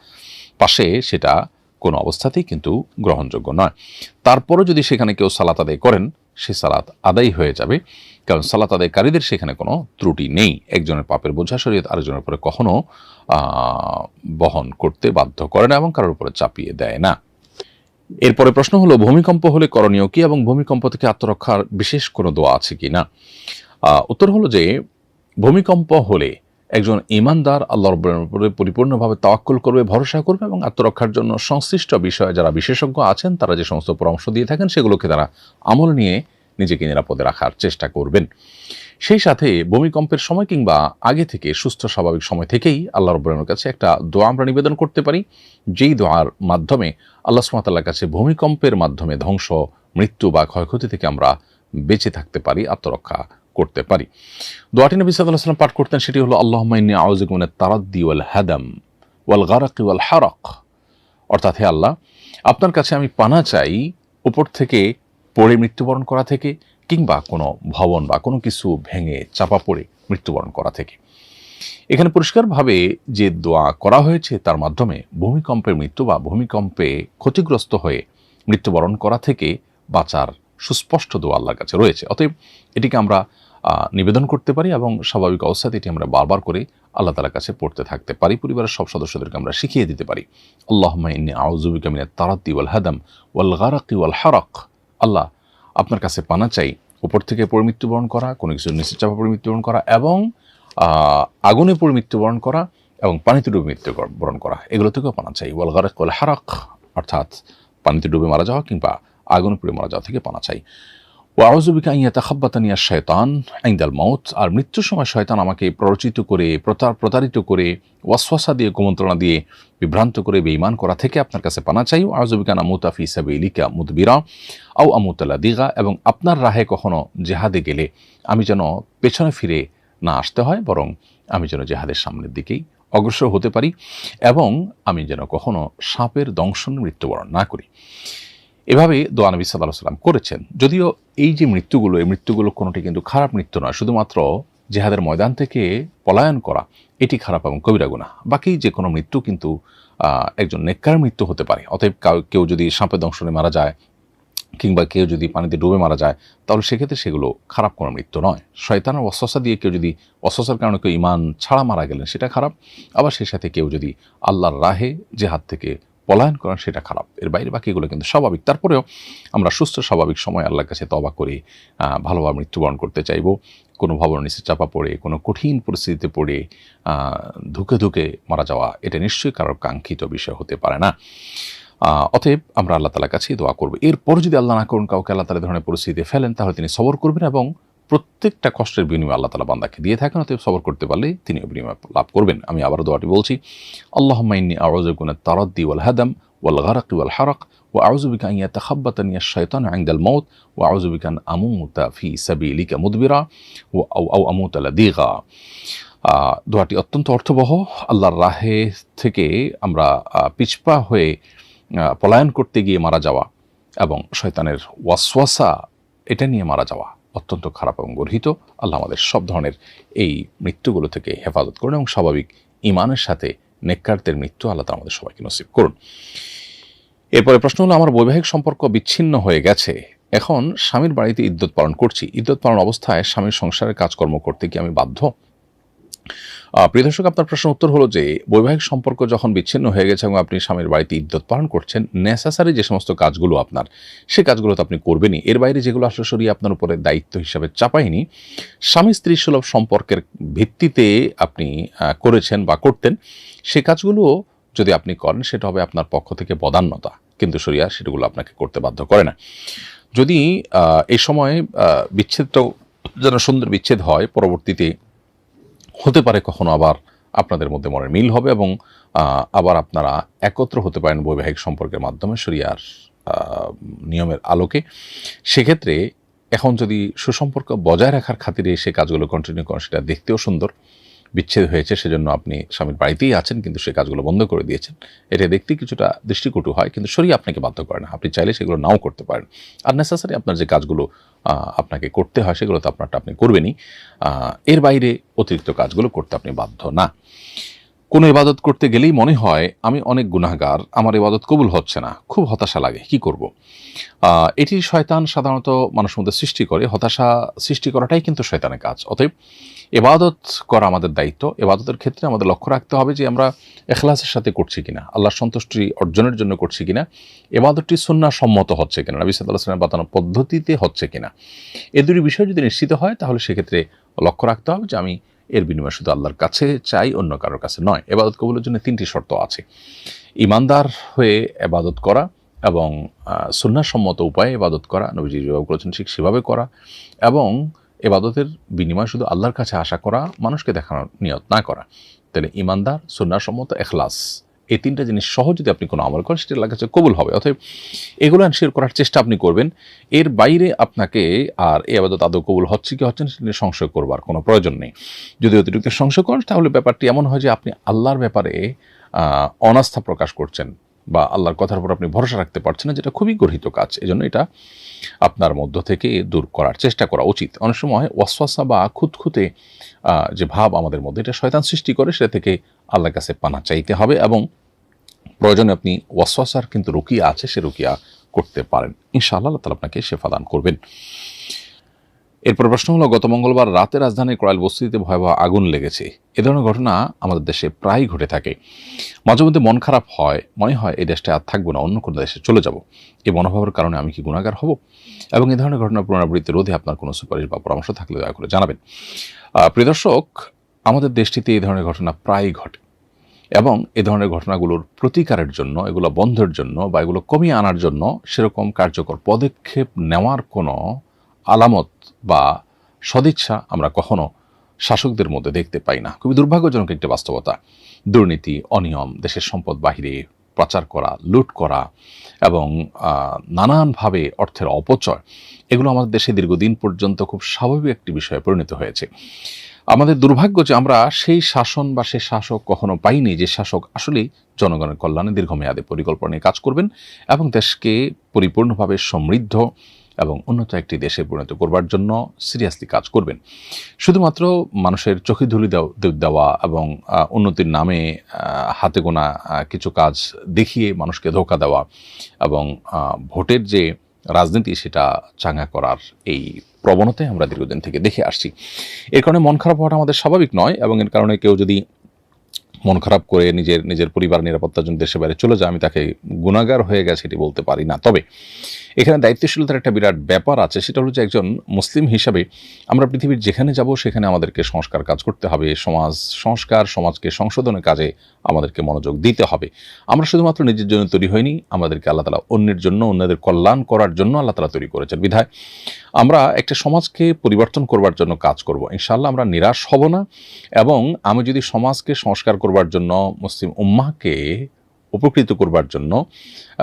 পাশে সেটা কোনো অবস্থাতেই কিন্তু গ্রহণযোগ্য নয়। তারপরও যদি সেখানে কেউ সালাত আদায় করেন, সে সালাত আদায় হয়ে যাবে, কারণ সালাত আদায়কারীদের সেখানে কোনো ত্রুটি নেই। একজনের পাপের বোঝা শরীয়ত আরেকজনের উপরে কখনো বহন করতে বাধ্য করে না এবং কারোর উপরে চাপিয়ে দেয় না। এরপরে প্রশ্ন হলো, ভূমিকম্প হলে করণীয় কি এবং ভূমিকম্প থেকে আত্মরক্ষার বিশেষ কোনো দোয়া আছে কি না? উত্তর হলো যে ভূমিকম্প হলে একজন ঈমানদার আল্লাহর উপরে পরিপূর্ণভাবে তাওয়াক্কুল করবে, ভরসা করবে এবং আত্মরক্ষার জন্য সংশ্লিষ্ট বিষয়ে যারা বিশেষজ্ঞ আছেন তারা যে সমস্ত পরামর্শ দিয়ে থাকেন, সেগুলোকে তারা আমল নিয়ে নিজেকে নিরাপদে রাখার চেষ্টা করবেন। সেই সাথে ভূমিকম্পের সময় কিংবা আগে থেকে সুস্থ স্বাভাবিক সময় থেকেই আল্লাহ রাব্বুল আলামিনের কাছে একটা দোয়া আমরা নিবেদন করতে পারি, যেই দোয়ার মাধ্যমে আল্লাহ সুবহানাহু ওয়া তাআলার কাছে ভূমিকম্পের মাধ্যমে ধ্বংস, মৃত্যু বা ক্ষয়ক্ষতি থেকে আমরা বেঁচে থাকতে পারি, আত্মরক্ষা করতে পারি। দোয়াটি নবী সাল্লাল্লাহু আলাইহি ওয়াসাল্লাম পাঠ করতেন, সেটি হলো আল্লাহুম্মা ইন্নী আউযু বিকা মিনাত তারাদ্দি ওয়াল হাদাম ওয়াল গারাকি ওয়াল হারাক, অর্থাৎ হে আল্লাহ, আপনার কাছে আমি পানা চাই উপর থেকে পড়ে মৃত্যুবরণ করা থেকে, কিংবা কোনো ভবন বা কোনো কিছু ভেঙে চাপা পড়ে মৃত্যুবরণ করা থেকে। এখানে পরিষ্কারভাবে যে দোয়া করা হয়েছে তার মাধ্যমে ভূমিকম্পের মৃত্যু বা ভূমিকম্পে ক্ষতিগ্রস্ত হয়ে মৃত্যুবরণ করা থেকে বাঁচার সুস্পষ্ট দোয়া আল্লাহর কাছে রয়েছে। অতএব এটিকে আমরা নিবেদন করতে পারি এবং স্বাভাবিক অবস্থাতে এটি আমরা বারবার করে আল্লাহ তাআলার কাছে পড়তে থাকতে পারি। পরিবারের সব সদস্যদেরকে আমরা শিখিয়ে দিতে পারি, আল্লাহুম্মা ইন্নী আউযু বিকা মিনাত তারাদ্দি ওয়াল হাদাম ওয়াল গারাকি ওয়াল হারাক। আল্লাহ, আপনার কাছে পানা চাই উপর থেকে পড়ে মৃত্যুবরণ করা, কোনো কিছু নিচে চাপা পড়ে মৃত্যুবরণ করা, এবং আগুনে পড়ে মৃত্যুবরণ করা, এবং পানিতে ডুবে মৃত্যুবরণ করা, এগুলো থেকেও পানা চাই। ওয়াল গারাক ওয়াল হারাক, অর্থাৎ পানিতে ডুবে মারা যাওয়া কিংবা আগুনে পড়ে মারা যাওয়া থেকে পানা চাই। ওয়া আউযু বিকা আন ইয়াতাখাব্বাতানি আশ-শায়তান ইনদাল মাউত, আর মৃত্যুর সময় শয়তান আমাকে প্ররোচিত করে, প্রতারিত করে, ওয়াসওয়াসা দিয়ে, কুমন্ত্রণা দিয়ে বিভ্রান্ত করে বেঈমান করা থেকে আপনার কাছে পানা চাই। ওয়া আউযু বিকা আন আমুতা ফি সাবিলিকা মুদবিরা আও আমুতা লাদিগা, এবং আপনার রাহে কখনো জিহাদে গেলে আমি যেন পেছনে ফিরে না আসতে হয়, বরং আমি যেন জিহাদের সামনের দিকেই অগ্রসর হতে পারি, এবং আমি যেন কখনো সাপের দংশনে মৃত্যুবরণ না করি। এভাবে দোয়া নবী সাল্লাল্লাহু আলাইহি ওয়াসাল্লাম করেছেন। যদিও এই যে মৃত্যুগুলো, এই মৃত্যুগুলো কোনোটি কিন্তু খারাপ মৃত্যু নয়, শুধুমাত্র জিহাদের ময়দান থেকে পলায়ন করা এটি খারাপ এবং কবিরা গুনাহ। বাকি যে কোনো মৃত্যু কিন্তু একজন নেককার মৃত্যু হতে পারে। অতএব কেউ যদি সাপের দংশনে মারা যায় কিংবা কেউ যদি পানিতে ডুবে মারা যায়, তাহলে সেক্ষেত্রে সেগুলো খারাপ কোনো মৃত্যু নয়। শয়তানের ওয়াসওয়াসা দিয়ে কেউ যদি, ওয়াসওয়াসার কারণে কেউ ঈমান ছাড়া মারা গেলেন, সেটা খারাপ। আবার সেই সাথে কেউ যদি আল্লাহর রাহে জিহাদ থেকে পলায়ন করেন, সেটা খারাপ। এর বাইরে বাকিগুলো কিন্তু স্বাভাবিক। তারপরেও আমরা সুস্থ স্বাভাবিক সময় আল্লাহর কাছে তওবা করে ভালোভাবে মৃত্যুবরণ করতে চাইব। কোনো ভবনের নিচে চাপা পড়ে, কোনো কঠিন পরিস্থিতিতে পড়ে ধুকে ধুকে মারা যাওয়া, এটা নিশ্চয়ই কারোর কাঙ্ক্ষিত বিষয় হতে পারে না। অতএব আমরা আল্লাহ তাআলার কাছে দোয়া করব। এরপর যদি আল্লাহ না করুন কাউকে আল্লাহ তাআলা ধরনের পরিস্থিতিতে ফেলেন, তাহলে তিনি সবর করবেন, এবং প্রত্যেকটা কষ্টের বিনিময় আল্লাহ তাআলা বান্দাকে দিয়ে থাকেন। অতএব সবর করতে পারলে তিনি বিনিময় লাভ করবেন। আমি আবারও দোয়াটি বলছি, আল্লাহুম্মা ইন্নী আউযু বিকা মিনাত তারাদ্দি ওয়াল হাদাম ওয়াল গারাকি ওয়াল হারাক ওয়া আউযু বিকা আন ইয়াতাখাব্বাতানি আশ-শায়তানু ইনদাল মাউত ওয়া আউযু বিকা আন আমুতা ফি সাবিলিকা মুদবিরা আও আমুতা লাদিগা। দোয়াটি অত্যন্ত অর্থবহ। আল্লাহর রাহে থেকে আমরা পিছপা হয়ে পলায়ন করতে গিয়ে মারা যাওয়া এবং শয়তানের ওয়াসওয়াসা এটা নিয়ে মারা যাওয়া অত্যন্ত খারাপ এবং গর্হিত। আল্লাহ আমাদের সব ধরনের এই মৃত্যুগুলো থেকে হেফাজত করুন, এবং স্বাভাবিক ঈমানের সাথে নেককারদের মৃত্যু আল্লাহ তাআলা আমাদের সবাইকে নসিব করুন। এরপরে প্রশ্ন হলো, আমার বৈবাহিক সম্পর্ক বিচ্ছিন্ন হয়ে গেছে, এখন স্বামীর বাড়িতে ইদ্যত পালন করছি। ইদ্যত পালন অবস্থায় স্বামীর সংসারের কাজকর্ম করতে কি আমি বাধ্য? প্রিয় দর্শক, আপনার প্রশ্নের উত্তর হলো যে বৈবাহিক সম্পর্ক যখন বিচ্ছিন্ন হয়ে গেছে এবং আপনি স্বামীর বাড়িতে ইদ্যত পালন করছেন, নেসেসারি যে সমস্ত কাজগুলো আপনার, সে কাজগুলো তো আপনি করবেনই। এর বাইরে যেগুলো আসলে শরীয়ত আপনার উপরে দায়িত্ব হিসাবে চাপায়নি, স্বামী স্ত্রী সুলভ সম্পর্কের ভিত্তিতে আপনি করেছেন বা করতেন, সে কাজগুলো যদি আপনি করেন সেটা হবে আপনার পক্ষ থেকে বদান্যতা, কিন্তু শরীয়ত সেগুলো আপনাকে করতে বাধ্য করে না। যদি এই সময়ে বিচ্ছেদটাও যেন সুন্দর বিচ্ছেদ হয়, পরবর্তীতে হতে পারে কখনো আবার আপনাদের মধ্যে মনের মিল হবে এবং আবার আপনারা একত্র হতে পারেন বৈবাহিক সম্পর্কের মাধ্যমে শরিয়ার নিয়মের আলোকে। সেক্ষেত্রে এখন যদি সুসম্পর্ক বজায় রাখার খাতিরে সে কাজগুলো কন্টিনিউ করেন, সেটা দেখতেও সুন্দর। বিচ্ছেদ হয়েছে সেজন্য আপনি স্বামীর বাড়িতেই আছেন, কিন্তু সে কাজগুলো বন্ধ করে দিয়েছেন, এটা দেখতে কিছুটা দৃষ্টিকটু হয়, কিন্তু শরীয়ত আপনাকে বাধ্য করে না। আপনি চাইলে সেগুলো নাও করতে পারেন। আর নেসেসারি আপনার যে কাজগুলো আপনাকে করতে হয় সেগুলো তো আপনারটা আপনি করবেনই, এর বাইরে অতিরিক্ত কাজগুলো করতে আপনি বাধ্য না। কোনো ইবাদত করতে গেলেই মনে হয় আমি অনেক গুনাহগার, আমার ইবাদত কবুল হচ্ছে না, খুব হতাশা লাগে, কি করব? এটি শয়তান সাধারণত মানুষের মধ্যে সৃষ্টি করে। হতাশা সৃষ্টি করাটাই কিন্তু শয়তানের কাজ। অতএব ইবাদত করা আমাদের দায়িত্ব। ইবাদতের ক্ষেত্রে আমাদের লক্ষ্য রাখতে হবে যে আমরা ইখলাসের সাথে করছি কিনা, আল্লাহর সন্তুষ্টি অর্জনের জন্য করছি কিনা, ইবাদতটি সুন্নাহ সম্মত হচ্ছে কিনা, নবী সাল্লাল্লাহু আলাইহি ওয়াসাল্লামের বাতানো পদ্ধতিতে হচ্ছে কিনা। এই দুটি বিষয় যদি নিশ্চিত হয়, তাহলে সেক্ষেত্রে লক্ষ্য রাখতে হবে যে আমি এর বিনিময়ে শুধু আল্লাহর কাছে চাই, অন্য কারোর কাছে নয়। ইবাদত কবুলের জন্য 3টি শর্ত আছে: ঈমানদার হয়ে ইবাদত করা, এবং সুন্নাহ সম্মত উপায়ে ইবাদত করা, নবীজি যেভাবে করেছেন ঠিক সেভাবে করা, এবং ইবাদতের বিনিময় শুধু আল্লাহর কাছে আশা করা, মানুষকে দেখানোর নিয়ত না করা। তাহলে ঈমানদার, সুন্নাহ সম্মত, ইখলাস, এই 3টা জিনিস সহ যদি আপনি কোনো আমল করেন, সেটা আল্লাহর কাছে কবুল হবে। অতএব এগুলো এনশিওর করার চেষ্টা আপনি করবেন। এর বাইরে আপনাকে আর এই ইবাদত আদৌ কবুল হচ্ছে কি হচ্ছে না সেটা নিয়ে সংশয় করবার কোনো প্রয়োজন নেই। যদি অতিরিক্ত সংশয় করেন, তাহলে ব্যাপারটি এমন হয় যে আপনি আল্লাহর ব্যাপারে অনাস্থা প্রকাশ করছেন বা আল্লাহর কথার উপর আপনি ভরসা রাখতে পারছেন না, যেটা খুবই গর্হিত কাজ। এজন্য এটা আপনার মধ্য থেকে দূর করার চেষ্টা করা উচিত। অনেক সময় ওয়াসওয়াসা বা খুঁতখুঁতে যে ভাব আমাদের মধ্যে, এটা শয়তান সৃষ্টি করে, সেটা থেকে আল্লাহর কাছে পানা চাইতে হবে এবং প্রয়োজনে আপনি ওয়াসওয়াসার কিন্তু রুকিয়া আছে, সে রুকিয়া করতে পারেন। ইনশাআল্লাহ আল্লাহ তাআলা আপনাকে শেফা দান করবেন। এরপর প্রশ্ন হলো, গত মঙ্গলবার রাতে রাজধানীর কড়াইল বস্তিতে ভয়াবহ আগুন লেগেছে। এ ধরনের ঘটনা আমাদের দেশে প্রায় ঘটে থাকে। মাঝে মধ্যে মন খারাপ হয়, মনে হয় এই দেশটা আর থাকবো না, অন্য কোনো দেশে চলে যাব। এই মনোভাবের কারণে আমি কি গুনাহগার হব? এবং এই ধরনের ঘটনার পুনরাবৃত্তি রোধে আপনার কোনো সুপারিশ বা পরামর্শ থাকলে দয়া করে জানাবেন। প্রিয় দর্শক, আমাদের দেশটিতে এই ধরনের ঘটনা প্রায়ই ঘটে এবং এ ধরনের ঘটনাগুলোর প্রতিকারের জন্য, এগুলো বন্ধের জন্য বা এগুলো কমিয়ে আনার জন্য সেরকম কার্যকর পদক্ষেপ নেওয়ার কোনো আলামত বা সদিচ্ছা আমরা কখনো শাসকদের মধ্যে দেখতে পাই না। খুবই দুর্ভাগ্যজনক একটি বাস্তবতা। দুর্নীতি, অনিয়ম, দেশের সম্পদ বাহিরে পাচার করা, লুট করা এবং নানানভাবে অর্থের অপচয়, এগুলো আমাদের দেশে দীর্ঘদিন পর্যন্ত খুব স্বাভাবিক একটি বিষয়ে পরিণত হয়েছে। আমাদের দুর্ভাগ্য যে আমরা সেই শাসন বা সেই শাসক কখনো পাইনি যে শাসক আসলেই জনগণের কল্যাণে দীর্ঘমেয়াদে পরিকল্পনা নিয়ে কাজ করবেন এবং দেশকে পরিপূর্ণভাবে সমৃদ্ধ এবং উন্নত একটি দেশে পরিণত করবার জন্য সিরিয়াসলি কাজ করবেন। শুধুমাত্র মানুষের চোখে ধুলি দেওয়া এবং উন্নতির নামে হাতে গোনা কিছু কাজ দেখিয়ে মানুষকে ধোঁকা দেওয়া এবং ভোটের যে রাজনীতি সেটা চাঙ্গা করার এই প্রবণতায় আমরা দীর্ঘদিন থেকে দেখে আসছি। এর কারণে মন খারাপ হওয়াটা আমাদের স্বাভাবিক নয় এবং এর কারণে কেউ যদি মন খারাপ করে নিজের পরিবার নিরাপত্তার জন্য দেশের বাইরে চলে যায়, আমি তাকে গুনাহগার হয়ে গেছে এটি বলতে পারি না। তবে এখানে দায়িত্বশীলতার একটা বিরাট ব্যাপার আছে, সেটা হলো যে একজন মুসলিম হিসাবে আমরা পৃথিবীর যেখানে যাব সেখানে আমাদেরকে সংস্কার কাজ করতে হবে, সমাজ সংস্কার, সমাজকে সংশোধনের কাজে আমাদেরকে মনোযোগ দিতে হবে। আমরা শুধুমাত্র নিজের জন্য তৈরি হইনি, আমাদেরকে আল্লাহ তাআলা অন্যের জন্য, অন্যদের কল্যাণ করার জন্য আল্লাহ তাআলা তৈরি করেছেন। বিধায় আমরা একটা সমাজকে পরিবর্তন করবার জন্য কাজ করব। ইনশাআল্লাহ আমরা নিরাশ হব না এবং আমি যদি সমাজকে সংস্কার করবার জন্য, মুসলিম উম্মাহকে উপকৃত করবার জন্য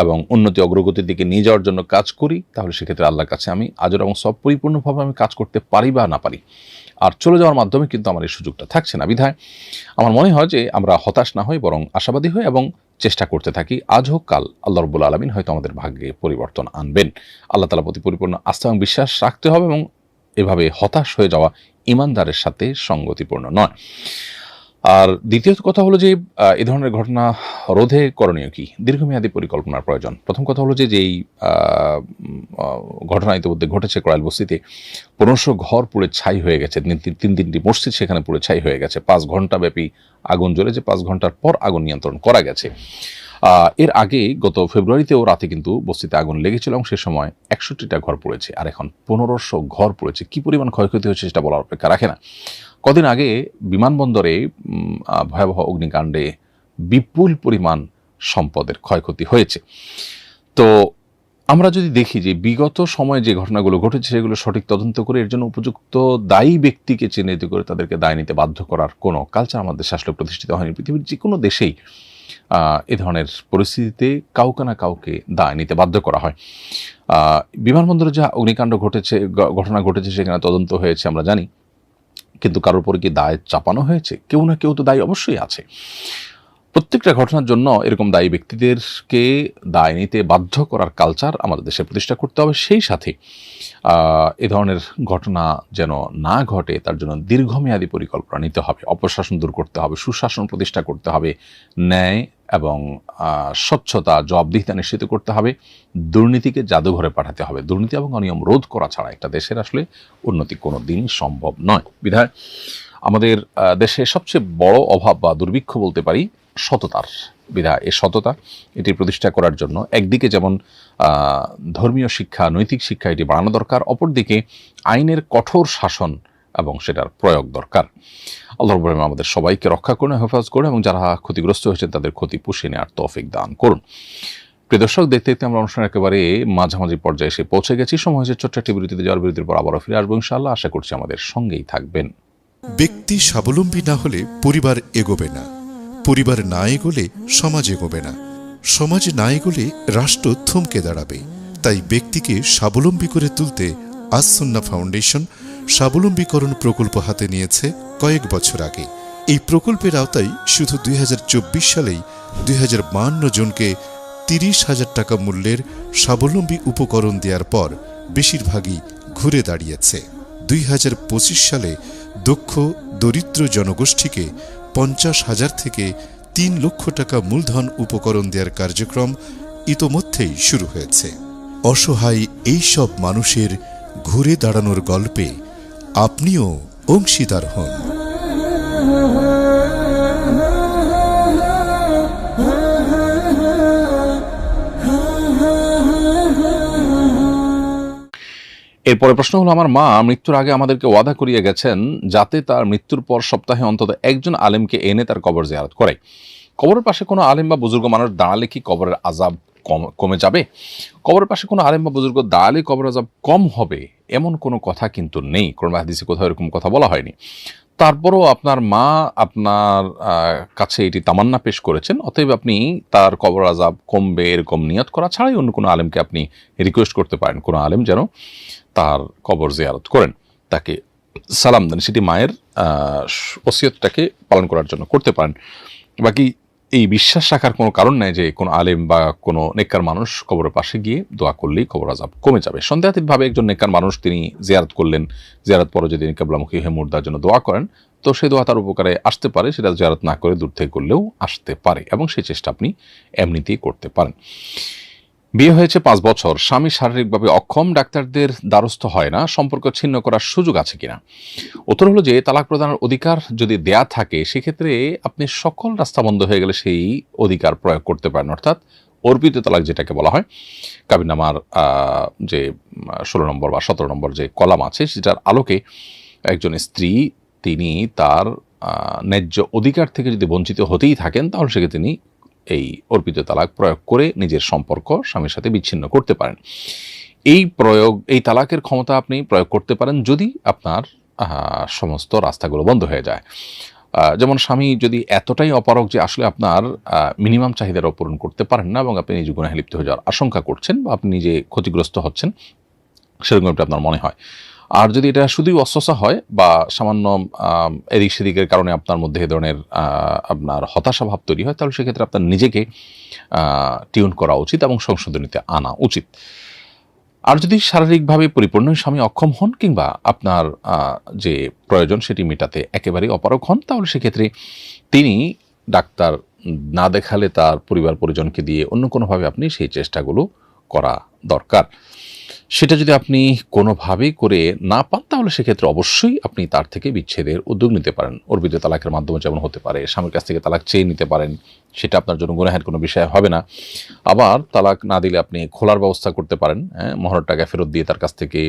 এবং উন্নতি অগ্রগতির দিকে নিয়ে যাওয়ার জন্য কাজ করি, তাহলে সেক্ষেত্রে আল্লাহর কাছে আমি আজর এবং সব পরিপূর্ণভাবে আমি কাজ করতে পারি বা না পারি, আর চলে যাওয়ার মাধ্যমে কিন্তু আমার এই সুযোগটা থাকছে না। বিধায় আমার মনে হয় যে আমরা হতাশ না হই, বরং আশাবাদী হই এবং চেষ্টা করতে থাকি। আজ হোক কাল আল্লাহ রাব্বুল আলামিন হয়তো আমাদের ভাগ্যে পরিবর্তন আনবেন। আল্লাহ তাআলার প্রতি পরিপূর্ণ আস্থা এবং বিশ্বাস রাখতে হবে এবং এভাবে হতাশ হয়ে যাওয়া ঈমানদারের সাথে সঙ্গতিপূর্ণ নয়। আর দ্বিতীয়ত কথা হলো যে এই ধরনের ঘটনা রোধে করণীয় কি? দীর্ঘমেয়াদী পরিকল্পনার প্রয়োজন। প্রথম কথা হলো যে যেই ঘটনা ইতিমধ্যে ঘটেছে কড়াইল বস্তিতে, 1500 ঘর পুড়ে ছাই হয়ে গেছে, তিনটি মসজিদ সেখানে পুড়ে ছাই হয়ে গেছে, 5 ঘন্টা ব্যাপী আগুন জ্বলেছে, 5 ঘন্টার পর আগুন নিয়ন্ত্রণ করা গেছে। এর আগে গত ফেব্রুয়ারিতেও রাতে কিন্তু বস্তিতে আগুন লেগেছিল এবং সে সময় 61টা ঘর পুড়েছে, আর এখন 1500 ঘর পুড়েছে। কি পরিমাণ ক্ষয়ক্ষতি হয়েছে সেটা বলার অপেক্ষা রাখে না। কদিন আগে বিমানবন্দরে ভয়াবহ অগ্নিকাণ্ডে বিপুল পরিমাণ সম্পদের ক্ষয়ক্ষতি হয়েছে। তো আমরা যদি দেখি যে বিগত সময়ে যে ঘটনাগুলো ঘটেছে সেগুলো সঠিক তদন্ত করে এর জন্য উপযুক্ত দায়ী ব্যক্তিকে চিহ্নিত করে তাদেরকে দায় নিতে বাধ্য করার কোনো কালচার আমাদের দেশে আসলে প্রতিষ্ঠিত হয়নি। পৃথিবীর যে কোনো দেশেই এ ধরনের পরিস্থিতিতে কাউকে না কাউকে দায় নিতে বাধ্য করা হয়। বিমানবন্দরে যা অগ্নিকাণ্ড ঘটনা ঘটেছে সেখানে তদন্ত হয়েছে আমরা জানি, কিন্তু কারোর উপরে কি দায় চাপানো হয়েছে? কেউ না কেউ তো দায়ী অবশ্যই আছে। প্রত্যেকটা ঘটনার জন্য এরকম দায়ী ব্যক্তিদেরকে দায় নিতে বাধ্য করার কালচার আমাদের দেশে প্রতিষ্ঠা করতে হবে। সেই সাথে এ ধরনের ঘটনা যেন না ঘটে তার জন্য দীর্ঘমেয়াদী পরিকল্পনা নিতে হবে, অপশাসন দূর করতে হবে, সুশাসন প্রতিষ্ঠা করতে হবে, ন্যায় এবং স্বচ্ছতা, জবাবদিহিতা নিশ্চিত করতে হবে, দুর্নীতিকে জাদুঘরে পাঠাতে হবে। দুর্নীতি এবং অনিয়ম রোধ করা ছাড়া একটা দেশের আসলে উন্নতি কোনো দিন সম্ভব নয়। বিধায় আমাদের দেশে সবচেয়ে বড় অভাব বা দুর্ভিক্ষ বলতে পারি সততার। বিধায় এই সততা এটি প্রতিষ্ঠা করার জন্য একদিকে যেমন ধর্মীয় শিক্ষা, নৈতিক শিক্ষা এটি বাড়ানো দরকার, অপরদিকে আইনের কঠোর শাসন এবং সেটার প্রয়োগ দরকার। আল্লাহ রাব্বুল আলামিন আমাদের সবাইকে রক্ষা করুন, হেফাজত করুন এবং যারা ক্ষতিগ্রস্ত হয়েছেন তাদের ক্ষতি পুষিয়ে নেওয়ার তৌফিক দান করুন। প্রিয় দর্শক, দেখতে দেখতে আমরা অনুষ্ঠানের একেবারে মাঝামাঝি পর্যায়ে এসে পৌঁছে গেছি। সময় হয়েছে ছোট্ট একটি বিরতিতে যাওয়ার। বিরতির পর আবারও ফিরে আসবো ইনশাআল্লাহ। আশা করছি আমাদের সঙ্গেই থাকবেন। ব্যক্তি স্বাবলম্বী না হলে পরিবার এগোবে না, পরিবার না এগোলে সমাজ এগোবে না, সমাজ না এগোলে রাষ্ট্র থমকে দাঁড়াবে। তাই ব্যক্তিকে স্বাবলম্বী করে তুলতে আস সুন্নাহ ফাউন্ডেশন স্বাবলম্বীকরণ প্রকল্প হাতে নিয়েছে কয়েক বছর আগে। এই প্রকল্পের আওতায় শুধু 2024 সালেই 2052 জনকে 30,000 টাকা মূল্যের স্বাবলম্বী উপকরণ দেওয়ার পর বেশিরভাগই ঘুরে দাঁড়িয়েছে। 2025 সালে দক্ষ দরিদ্র জনগোষ্ঠীকে 50,000 থেকে 3 লক্ষ টাকা মূলধন উপকরণ দেওয়ার কার্যক্রম ইতোমধ্যেই শুরু হয়েছে। অসহায় এই সব মানুষের ঘুরে দাঁড়ানোর গল্পে আপনিও অংশীদার হন। এরপরে প্রশ্ন হলো, আমার মা মৃত্যুর আগে আমাদেরকে ওয়াদা করিয়ে গেছেন যাতে তার মৃত্যুর পর সপ্তাহে অন্তত একজন আলেমকে এনে তার কবর জিয়ারত করে। কবরের পাশে কোনো আলেম বা বুজুর্গ মানুষ দাঁড়ালে কি কবরের আযাব কমে যাবে? কবরের পাশে কোনো আলেম বা বুজুর্গ দাঁড়ালে কবরের আযাব কম হবে এমন কোনো কথা কিন্তু নেই, কোরআন হাদিসে কোথাও এরকম কথা বলা হয়নি। তারপরও আপনার মা আপনার কাছে এটি তামান্না পেশ করেছেন, অতএব আপনি তার কবর আযাব কমবে এরকম নিয়ত করা ছাড়াই অন্য কোনো আলেমকে আপনি রিকোয়েস্ট করতে পারেন, কোনো আলেম যেন তার কবর জিয়ারত করেন, তাকে সালাম দেন, সেটি মায়ের ওসিয়তটাকে পালন করার জন্য করতে পারেন। বাকি এই বিশ্বাস রাখার কোনো কারণ নেই যে কোনো আলেম বা কোনো নেককার মানুষ কবরের পাশে গিয়ে দোয়া করলেই কবর আযাব কমে যাবে। সন্দেহাতীতভাবে একজন নেককার মানুষ তিনি জিয়ারত করলেন, জিয়ারত পরে যদি কিবলামুখী হয়ে মুর্দার জন্য দোয়া করেন তো সেই দোয়া তার উপকারে আসতে পারে, সেটা জিয়ারত না করে দূর থেকে করলেও আসতে পারে এবং সেই চেষ্টা আপনি এমনিতেই করতে পারেন। বিয়ে হয়েছে 5 বছর, স্বামী শারীরিকভাবে অক্ষম, ডাক্তারদের দ্বারস্থ হয় না, সম্পর্ক ছিন্ন করার সুযোগ আছে কিনা? উত্তর হলো যে তালাক প্রদানের অধিকার যদি দেয়া থাকে সেক্ষেত্রে আপনি সকল রাস্তা বন্ধ হয়ে গেলে সেই অধিকার প্রয়োগ করতে পারেন, অর্থাৎ অর্পিত তালাক যেটাকে বলা হয়। কাবিননামার যে 16 নম্বর বা 17 নম্বর যে কলাম আছে সেটার আলোকে একজন স্ত্রী তিনি তার ন্যায্য অধিকার থেকে যদি বঞ্চিত হতেই থাকেন তাহলে সেক্ষেত্রে তিনি এই অর্পিত তালাক প্রয়োগ করে নিজের সম্পর্ক স্বামীর সাথে বিচ্ছিন্ন করতে পারেন। এই তালাকের ক্ষমতা আপনি প্রয়োগ করতে পারেন যদি আপনার সমস্ত রাস্তাগুলো বন্ধ হয়ে যায়। যেমন স্বামী যদি এতটাই অপারগ যে আসলে আপনার মিনিমাম চাহিদারও পূরণ করতে পারেন না এবং আপনি নিজে গুনাহে লিপ্ত হয়ে যাওয়ার আশঙ্কা করছেন বা আপনি নিজে ক্ষতিগ্রস্ত হচ্ছেন, সেরকম আপনার মনে হয়। আর যদি এটা শুধুই অস্বস্তা হয় বা সামান্য এদিক সেদিকের কারণে আপনার মধ্যে এ ধরনের আপনার হতাশা ভাব তৈরি হয় তাহলে সেক্ষেত্রে আপনার নিজেকে টিউন করা উচিত এবং সংশোধনীতে আনা উচিত। আর যদি শারীরিকভাবে পরিপূর্ণ স্বামী অক্ষম হন কিংবা আপনার যে প্রয়োজন সেটি মেটাতে একেবারেই অপারগ হন তাহলে সেক্ষেত্রে তিনি ডাক্তার না দেখালে তার পরিবার পরিজনকে দিয়ে অন্য কোনোভাবে আপনি সেই চেষ্টাগুলো করা দরকার। সেটা যদি আপনি কোনোভাবেই করে না পান তাহলে সেক্ষেত্রে অবশ্যই আপনি তার থেকে বিচ্ছেদের উদ্যোগ নিতে পারেন। অর্পিত তালাকের মাধ্যমে যেমন হতে পারে, স্বামীর কাছ থেকে তালাক চেয়ে নিতে পারেন, সেটা আপনার জন্য গুনাহের কোনো বিষয় হবে না। আবার তালাক না দিলে আপনি খোলার ব্যবস্থা করতে পারেন, মোহরের টাকা ফেরত দিয়ে তার কাছ থেকে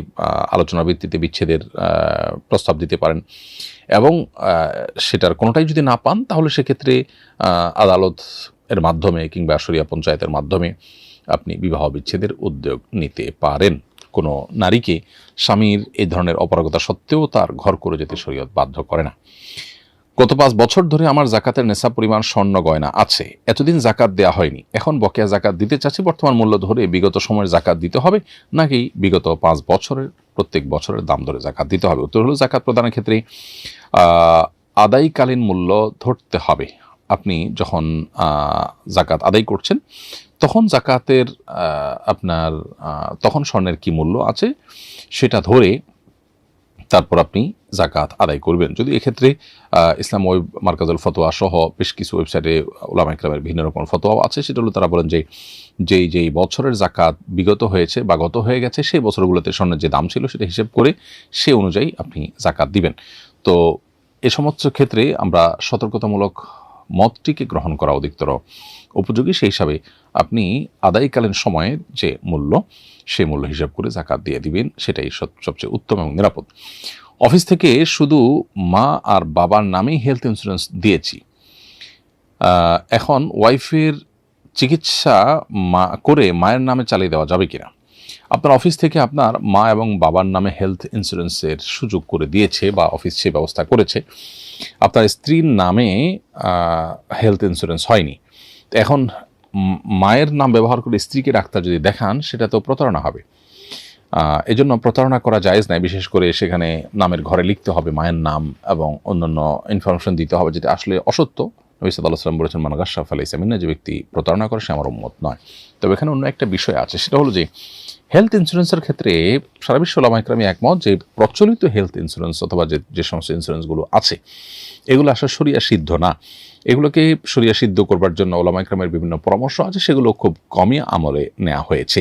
আলোচনার ভিত্তিতে বিচ্ছেদের প্রস্তাব দিতে পারেন এবং সেটার কোনোটাই যদি না পান তাহলে সেক্ষেত্রে আদালত এর মাধ্যমে কিংবা শরিয়া পঞ্চায়েতের মাধ্যমে আপনি বিবাহ বিচ্ছেদের উদ্যোগ নিতে পারেন। কোনো নারীকে স্বামীর এই ধরনের অপারগতা সত্ত্বেও তার ঘর করে যেতে শরীয়ত বাধ্য করে না। গত 5 বছর ধরে আমার জাকাতের নেশাব পরিমাণ স্বর্ণ গয়না আছে, এতদিন জাকাত দেওয়া হয়নি, এখন বকেয়া জাকাত দিতে চাচ্ছি, বর্তমান মূল্য ধরে বিগত সময়ের জাকাত দিতে হবে নাকি বিগত 5 বছরের প্রত্যেক বছরের দাম ধরে জাকাত দিতে হবে? উত্তর হলো জাকাত প্রদানের ক্ষেত্রে আদায়কালীন মূল্য ধরতে হবে। আপনি যখন জাকাত আদায় করছেন তখন জাকাতের আপনার তখন স্বর্ণের কি মূল্য আছে সেটা ধরে তারপর আপনি জাকাত আদায় করবেন। যদি এক্ষেত্রে ইসলাম ওয়েব মার্কাজুল ফতোয়া সহ বেশ কিছু ওয়েবসাইটে উলামা ইকরামের ভিন্ন রকম ফতোয়া আছে, সেটা হলো তারা বলেন যে যেই বছরের জাকাত বিগত হয়েছে বা গত হয়ে গেছে সেই বছরগুলোতে স্বর্ণের যে দাম ছিল সেটা হিসেব করে সে অনুযায়ী আপনি জাকাত দিবেন। তো এ সমস্ত ক্ষেত্রে আমরা সতর্কতামূলক মতটিকে গ্রহণ করা অধিকতর উপযোগী। সেই হিসাবে আপনি আদায়কালীন সময়ের যে মূল্য সেই মূল্য হিসাব করে জাকাত দিয়ে দিবেন, সেটাই সবচেয়ে উত্তম এবং নিরাপদ। অফিস থেকে শুধু মা আর বাবার নামেই হেলথ ইন্স্যুরেন্স দিয়েছি, এখন ওয়াইফের চিকিৎসা করে মায়ের নামে চালিয়ে দেওয়া যাবে কিনা? আপনার অফিস থেকে আপনার মা এবং বাবার নামে হেলথ ইন্স্যুরেন্সের সুযোগ করে দিয়েছে বা অফিস সে ব্যবস্থা করেছে, আপনার স্ত্রীর নামে হেলথ ইন্স্যুরেন্স হয়নি। এখন মায়ের নাম ব্যবহার করে স্ত্রীকে ডাক্তার যদি দেখান সেটা তো প্রতারণা হবে। এজন্য প্রতারণা করা জায়েজ নাই। বিশেষ করে সেখানে নামের ঘরে লিখতে হবে মায়ের নাম এবং অন্যান্য ইনফরমেশন দিতে হবে, যেটা আসলে অসত্য। নবী সাল্লাল্লাহু আলাইহি ওয়াসাল্লাম বলেছেন, মান গাশশা ফালাইসা মিন্না, যে ব্যক্তি প্রতারণা করে সে আমার উম্মত নয়। তবে এখানে অন্য একটা বিষয় আছে, সেটা হলো যে হেলথ ইন্স্যুরেন্সের ক্ষেত্রে সারা বিশ্ব উলামায়ে কেরাম একমত যে প্রচলিত হেলথ ইন্স্যুরেন্স অথবা যে সমস্ত ইন্স্যুরেন্সগুলো আছে এগুলো আসলে শরিয়া সিদ্ধ না। এগুলোকে শরিয়া সিদ্ধ করবার জন্য উলামায়ে কেরামের বিভিন্ন পরামর্শ আছে, সেগুলো খুব কমই আমলে নেওয়া হয়েছে।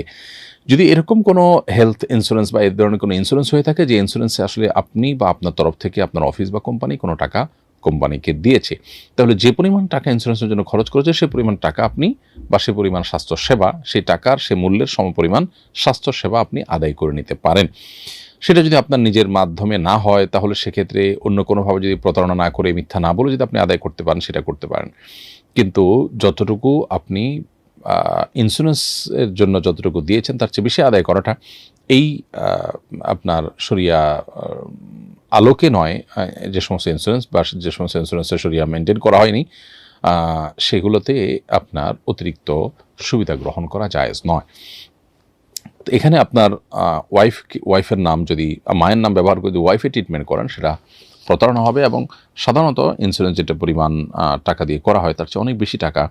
যদি এরকম কোনো হেলথ ইন্স্যুরেন্স বা এই ধরনের কোনো ইন্স্যুরেন্স হয়ে থাকে যে ইন্স্যুরেন্সে আসলে আপনি বা আপনার তরফ থেকে আপনার অফিস বা কোম্পানি কোনো টাকা কোম্পানিকে দিয়েছে, তাহলে যে পরিমাণ টাকা ইন্স্যুরেন্সের জন্য খরচ করেছে সে পরিমাণ টাকা আপনি বা সে পরিমাণ স্বাস্থ্যসেবা, সেই টাকার সে মূল্যের সমপরিমাণ স্বাস্থ্যসেবা আপনি আদায় করে নিতে পারেন। সেটা যদি আপনার নিজের মাধ্যমে না হয় তাহলে সেক্ষেত্রে অন্য কোনোভাবে যদি প্রতারণা না করে, মিথ্যা না বলে যদি আপনি আদায় করতে পারেন সেটা করতে পারেন। কিন্তু যতটুকু আপনি ইন্স্যুরেন্সের জন্য যতটুকু দিয়েছেন তার চেয়ে বেশি আদায় করাটা এই আপনার শরিয়া আলোকে নয়, যে সমস্ত ইন্স্যুরেন্স বা যে সমস্ত ইন্স্যুরেন্সের শরিয়া মেনটেন করা হয়নি সেগুলোতে আপনার অতিরিক্ত সুবিধা গ্রহণ করা জায়েজ নয়। তো এখানে আপনার ওয়াইফের নাম যদি, মায়ের নাম ব্যবহার করে যদি ওয়াইফে ট্রিটমেন্ট করেন সেটা প্রতারণা হবে, এবং সাধারণত ইন্স্যুরেন্স যেটা পরিমাণ টাকা দিয়ে করা হয় তার চেয়ে অনেক বেশি টাকা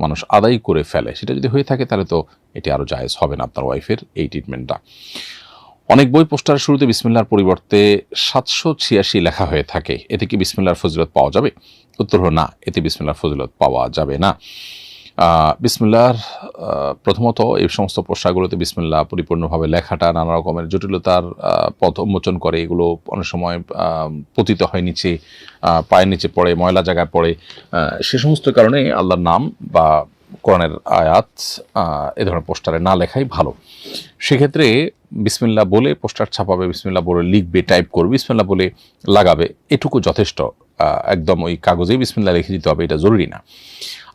মানুষ আদায় করে ফেলে। সেটা যদি হয়ে থাকে তাহলে তো এটি আরও জায়েজ হবে না আপনার ওয়াইফের এই ট্রিটমেন্টটা। অনেক বই পোস্টারের শুরুতে বিসমিল্লাহর পরিবর্তে 786 লেখা হয়ে থাকে, এতে কি বিসমিল্লাহর ফজিলত পাওয়া যাবে? উত্তর হলো না, এতে বিসমিল্লাহর ফজিলত পাওয়া যাবে না। বিসমিল্লাহর প্রথমত এই সমস্ত পোস্টারগুলোতে বিসমিল্লাহ পরিপূর্ণভাবে লেখাটা নানা রকমের জটিলতার পথ উন্মোচন করে। এগুলো অনেক সময় পতিত হয় নিচে, পায়ের নিচে পড়ে, ময়লা জায়গায় পড়ে। সে সমস্ত কারণে আল্লাহর নাম বা কোরআনের আয়াত এ ধরনের পোস্টারে না লেখাই ভালো। সেক্ষেত্রে বিসমিল্লাহ বলে পোস্টার ছাপাবে, বিসমিল্লাহ বলে লিখবে, টাইপ করবে, বিসমিল্লাহ বলে লাগাবে, এটুকু যথেষ্ট। একদম ওই কাগজেই বিসমিল্লাহ লিখে দিতে হবে এটা জরুরি না।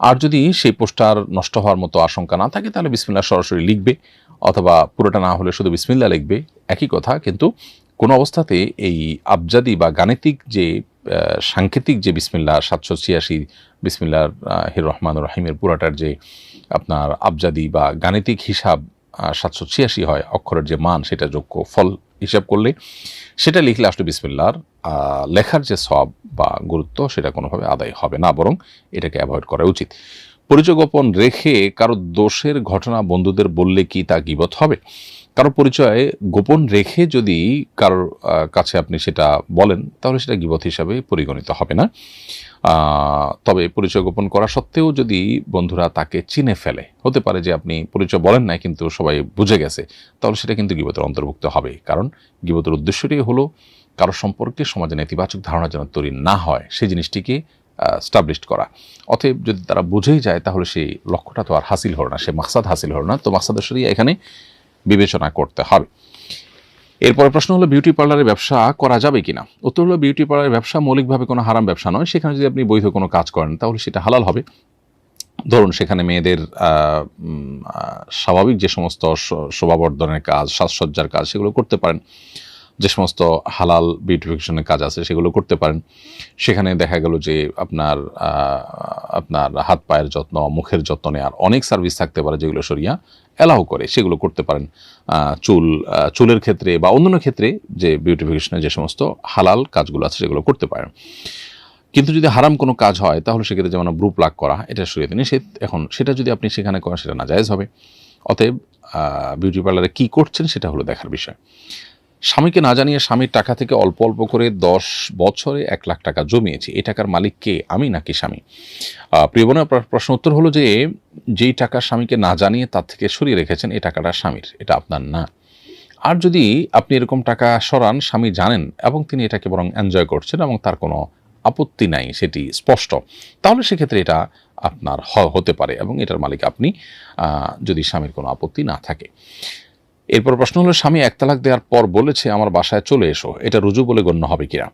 আর যদি সেই পোস্টার নষ্ট হওয়ার মতো আশঙ্কা না থাকে তাহলে বিসমিল্লাহ সরাসরি লিখবে, অথবা পুরোটা না হলে শুধু বিসমিল্লাহ লিখবে, একই কথা। কিন্তু কোনো অবস্থাতে এই আবজাদি বা গাণিতিক যে সাংকেতিক যে বিসমিল্লাহ 786 বিসমিল্লাহির রহমানির রহিমের পুরাটার যে আপনার আবজাদি বা গাণিতিক হিসাব 786 হয়, অক্ষরের যে মান সেটা যোগ্য ফল হিসাব করলে সেটা লিখলে আসলে বিসমিল্লাহর লেখার যে সওয়াব বা গুরুত্ব সেটা কোনোভাবে আদায় হবে না, বরং এটাকে অ্যাভয়েড করা উচিত। পরিচয় গোপন রেখে কারো দোষের ঘটনা বন্ধুদের বললে কি তা গীবত হবে? কারো পরিচয় গোপন রেখে যদি কারোর কাছে আপনি সেটা বলেন তাহলে সেটা গীবত হিসাবে পরিগণিত হবে না। তবে পরিচয় গোপন করা সত্ত্বেও যদি বন্ধুরা তাকে চিনে ফেলে, হতে পারে যে আপনি পরিচয় বলেন নাই কিন্তু সবাই বুঝে গেছে, তাহলে সেটা কিন্তু গীবতের অন্তর্ভুক্ত হবে। কারণ গীবতের উদ্দেশ্যটাই হলো কারো সম্পর্কে সমাজে নেতিবাচক ধারণা যেন তৈরি না হয় সেই জিনিসটিকে স্টাবলিশড করা। অতএব যদি তারা বুঝেই যায় তাহলে সেই লক্ষ্যটা তো আর হাসিল হলো না, সে মাকসাদ হাসিল হলো না। তো মাকসাদের শরিয়া এখানে বিবেচনা করতে হবে। এরপরে প্রশ্ন হলো বিউটি পার্লারের ব্যবসা করা যাবে কিনা? উত্তর হলো বিউটি পার্লারের ব্যবসা মৌলিকভাবে কোনো হারাম ব্যবসা নয়। সেখানে যদি আপনি বৈধ কোনো কাজ করেন তাহলে সেটা হালাল হবে। ধরুন সেখানে মেয়েদের স্বাভাবিক যে সমস্ত শোভাবর্ধনের কাজ, সাজসজ্জার কাজ সেগুলো করতে পারেন। যে সমস্ত হালাল বিউটিফিকেশনের কাজ আছে সেগুলো করতে পারেন। সেখানে দেখা গেল যে আপনার হাত পায়ের যত্ন, মুখের যত্ন নেওয়ার অনেক সার্ভিস থাকতে পারে যেগুলো শরিয়া অ্যালাউ করে, সেগুলো করতে পারেন। চুলের ক্ষেত্রে বা অন্যান্য ক্ষেত্রে যে বিউটিফিকেশনের যে সমস্ত হালাল কাজগুলো আছে সেগুলো করতে পারেন। কিন্তু যদি হারাম কোনো কাজ হয় তাহলে সেক্ষেত্রে যেমন ব্রু প্লাগ করা, এটা শরীয়তে নিষেধ। এখন সেটা যদি আপনি সেখানে করেন সেটা নাজায়েজ হবে। অতএব বিউটি পার্লারে কী করছেন সেটা হলো দেখার বিষয়। স্বামীকে না জানিয়ে স্বামীর টাকা থেকে অল্প অল্প করে 10 বছরে 1 লাখ টাকা জমিয়েছি, এই টাকার মালিক কে, আমি নাকি স্বামী? প্রিয় বোনের প্রশ্ন উত্তর হলো যে যেই টাকা স্বামীকে না জানিয়ে তার থেকে সরিয়ে রেখেছেন এই টাকাটা স্বামীর, এটা আপনার না। আর যদি আপনি এরকম টাকা সরান, স্বামী জানেন এবং তিনি এটাকে বরং এনজয় করছেন এবং তার কোনো আপত্তি নাই, সেটি স্পষ্ট, তাহলে সেক্ষেত্রে এটা আপনার হতে পারে এবং এটার মালিক আপনি, যদি স্বামীর কোনো আপত্তি না থাকে। এরপর প্রশ্ন হলো স্বামী 1 তালাক দেওয়ার পর বলেছে আমার বাসায় চলে এসো, এটা রুজু বলে গণ্য হবে কিনা?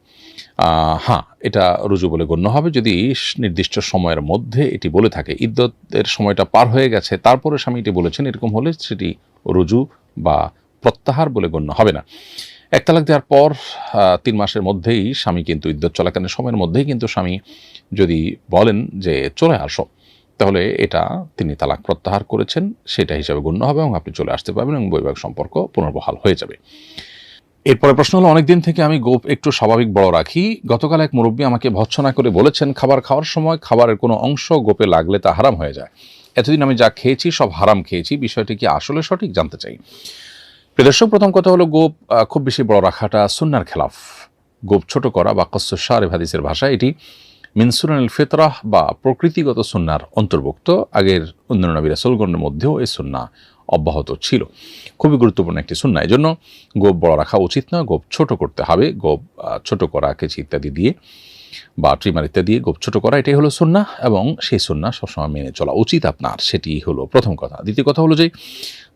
হ্যাঁ, এটা রুজু বলে গণ্য হবে যদি নির্দিষ্ট সময়ের মধ্যে এটি বলে থাকে। ইদ্দতের সময়টা পার হয়ে গেছে তারপরে স্বামী এটি বলেছেন, এরকম হলে সেটি রুজু বা প্রত্যাহার বলে গণ্য হবে না। 1 তালাক দেওয়ার পর 3 মাসের মধ্যেই স্বামী কিন্তু ইদ্দত চলাকালীন সময়ের মধ্যেই কিন্তু স্বামী যদি বলেন যে চলে আসো, তাহলে এটা তিনি তালাক প্রত্যাহার করেছেন সেটা হিসাবে গণ্য হবে এবং আপনি চলে আসতে পারবেন এবং বৈবাহিক সম্পর্ক পুনর্বহাল হয়ে যাবে। এরপরে প্রশ্ন হলো, অনেকদিন থেকে আমি গোঁফ একটু স্বাভাবিক বড় রাখি। গতকাল এক মুরব্বী আমাকে ভৎসনা করে বলেছেন খাবার খাওয়ার সময় খাবারের কোনো অংশ গোঁফে লাগলে তা হারাম হয়ে যায়। এতদিন আমি যা খেয়েছি সব হারাম খেয়েছি, বিষয়টি কি আসলে সঠিক জানতে চাই। প্রিয় দর্শক, প্রথম কথা হলো গোঁফ খুব বেশি বড় রাখাটা সুন্নার খেলাফ। গোঁফ ছোট করা বা কসসুস শারিব হাদিসের ভাষায় এটি মিন সুনানিল ফিতরাহ বা প্রকৃতিগত সুন্নার অন্তর্ভুক্ত। আগের অন্যান্য নবী রাসূলগণের মধ্যেও এই সুন্না অব্যাহত ছিল। খুবই গুরুত্বপূর্ণ একটি সুন্না। এই জন্য গোঁফ বড় রাখা উচিত নয়, গোঁফ ছোট করতে হবে। গোঁফ ছোট করা, কেচি ইত্যাদি দিয়ে বা ট্রিমার ইত্যাদি দিয়ে গোঁফ ছোট করা, এটাই হলো সুন্না এবং সেই সুন্না সবসময় মেনে চলা উচিত আপনার। সেটি হলো প্রথম কথা। দ্বিতীয় কথা হলো যে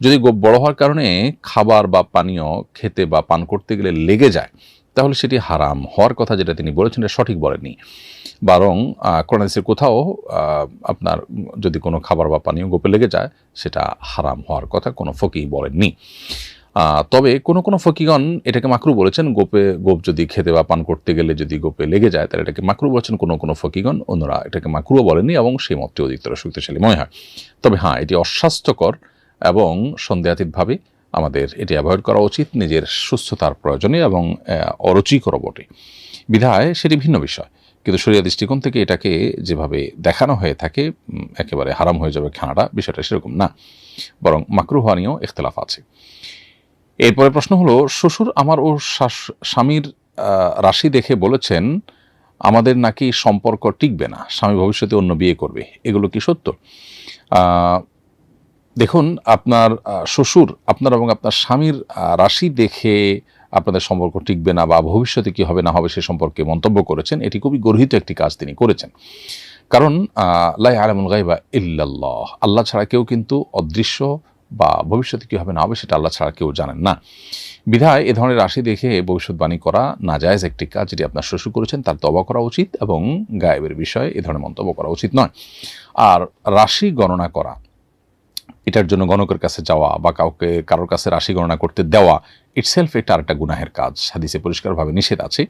যদি গোঁফ বড় হওয়ার কারণে খাবার বা পানীয় খেতে বা পান করতে গেলে লেগে যায়, তাহলে সেটি হারাম হওয়ার কথা যেটা তিনি বলেছেন এটা সঠিক বলেননি। বরং কোরআন হাদিসের কোথাও আপনার যদি কোনো খাবার বা পানীয় গোঁফে লেগে যায় সেটা হারাম হওয়ার কথা কোনো ফকিহ বলেননি। তবে কোনো ফকিগণ এটাকে মাকরু বলেছেন। গোঁফ যদি খেতে বা পান করতে গেলে যদি গোঁফে লেগে যায় তাহলে এটাকে মাকরু বলেছেন কোনো ফকিগণ, অন্যরা এটাকে মাকরুও বলেননি এবং সেই মতটি অধিকতর শক্তিশালী মনে হয়। তবে হ্যাঁ, এটি অস্বাস্থ্যকর এবং সন্দেহাতীতভাবে আমাদের এটি অ্যাভয়েড করা উচিত নিজের সুস্থতার প্রয়োজনে এবং অরুচিকর বটে বিধায় সেটি ভিন্ন বিষয়। কিন্তু শরিয়া দৃষ্টিকোণ থেকে এটাকে যেভাবে দেখানো হয়ে থাকে একেবারে হারাম হয়ে যাবে খানাটা, বিষয়টা সেরকম না, বরং মাকরু হওয়া নিয়েও ইখতিলাফ আছে। এরপরে প্রশ্ন হলো, শ্বশুর আমার ও স্বামীর রাশি দেখে বলেছেন আমাদের নাকি সম্পর্ক টিকবে না, স্বামী ভবিষ্যতে অন্য বিয়ে করবে, এগুলো কি সত্য? দেখুন, আপনার শ্বশুর আপনার এবং আপনার স্বামীর রাশি দেখে আপনাদের সম্পর্ক টিকবে না বা ভবিষ্যতে কি হবে না হবে সে সম্পর্কে মন্তব্য করেছেন, এটি খুবই গর্হিত একটি কাজ তিনি করেছেন। কারণ লা ইয়ালামুল গায়বা ইল্লাল্লাহ, আল্লাহ ছাড়া কেউ কিন্তু অদৃশ্য বা ভবিষ্যতে কী হবে না হবে সেটা আল্লাহ ছাড়া কেউ জানেন না। বিধায় এ ধরনের রাশি দেখে ভবিষ্যৎবাণী করা নাজায়েজ একটি কাজ, যেটি আপনার শ্বশুর করেছেন তার তওবা করা উচিত এবং গায়েবের বিষয়ে এ ধরনের মন্তব্য করা উচিত নয়। আর রাশি গণনা করা, এটার জন্য গণকের কাছে যাওয়া বা কারোর কাছে রাশি গণনা করতে দেওয়া ইটসেলফ এটা আরেকটা গুনাহের কাজ, হাদিসে পরিষ্কারভাবে নিষেধ আছে।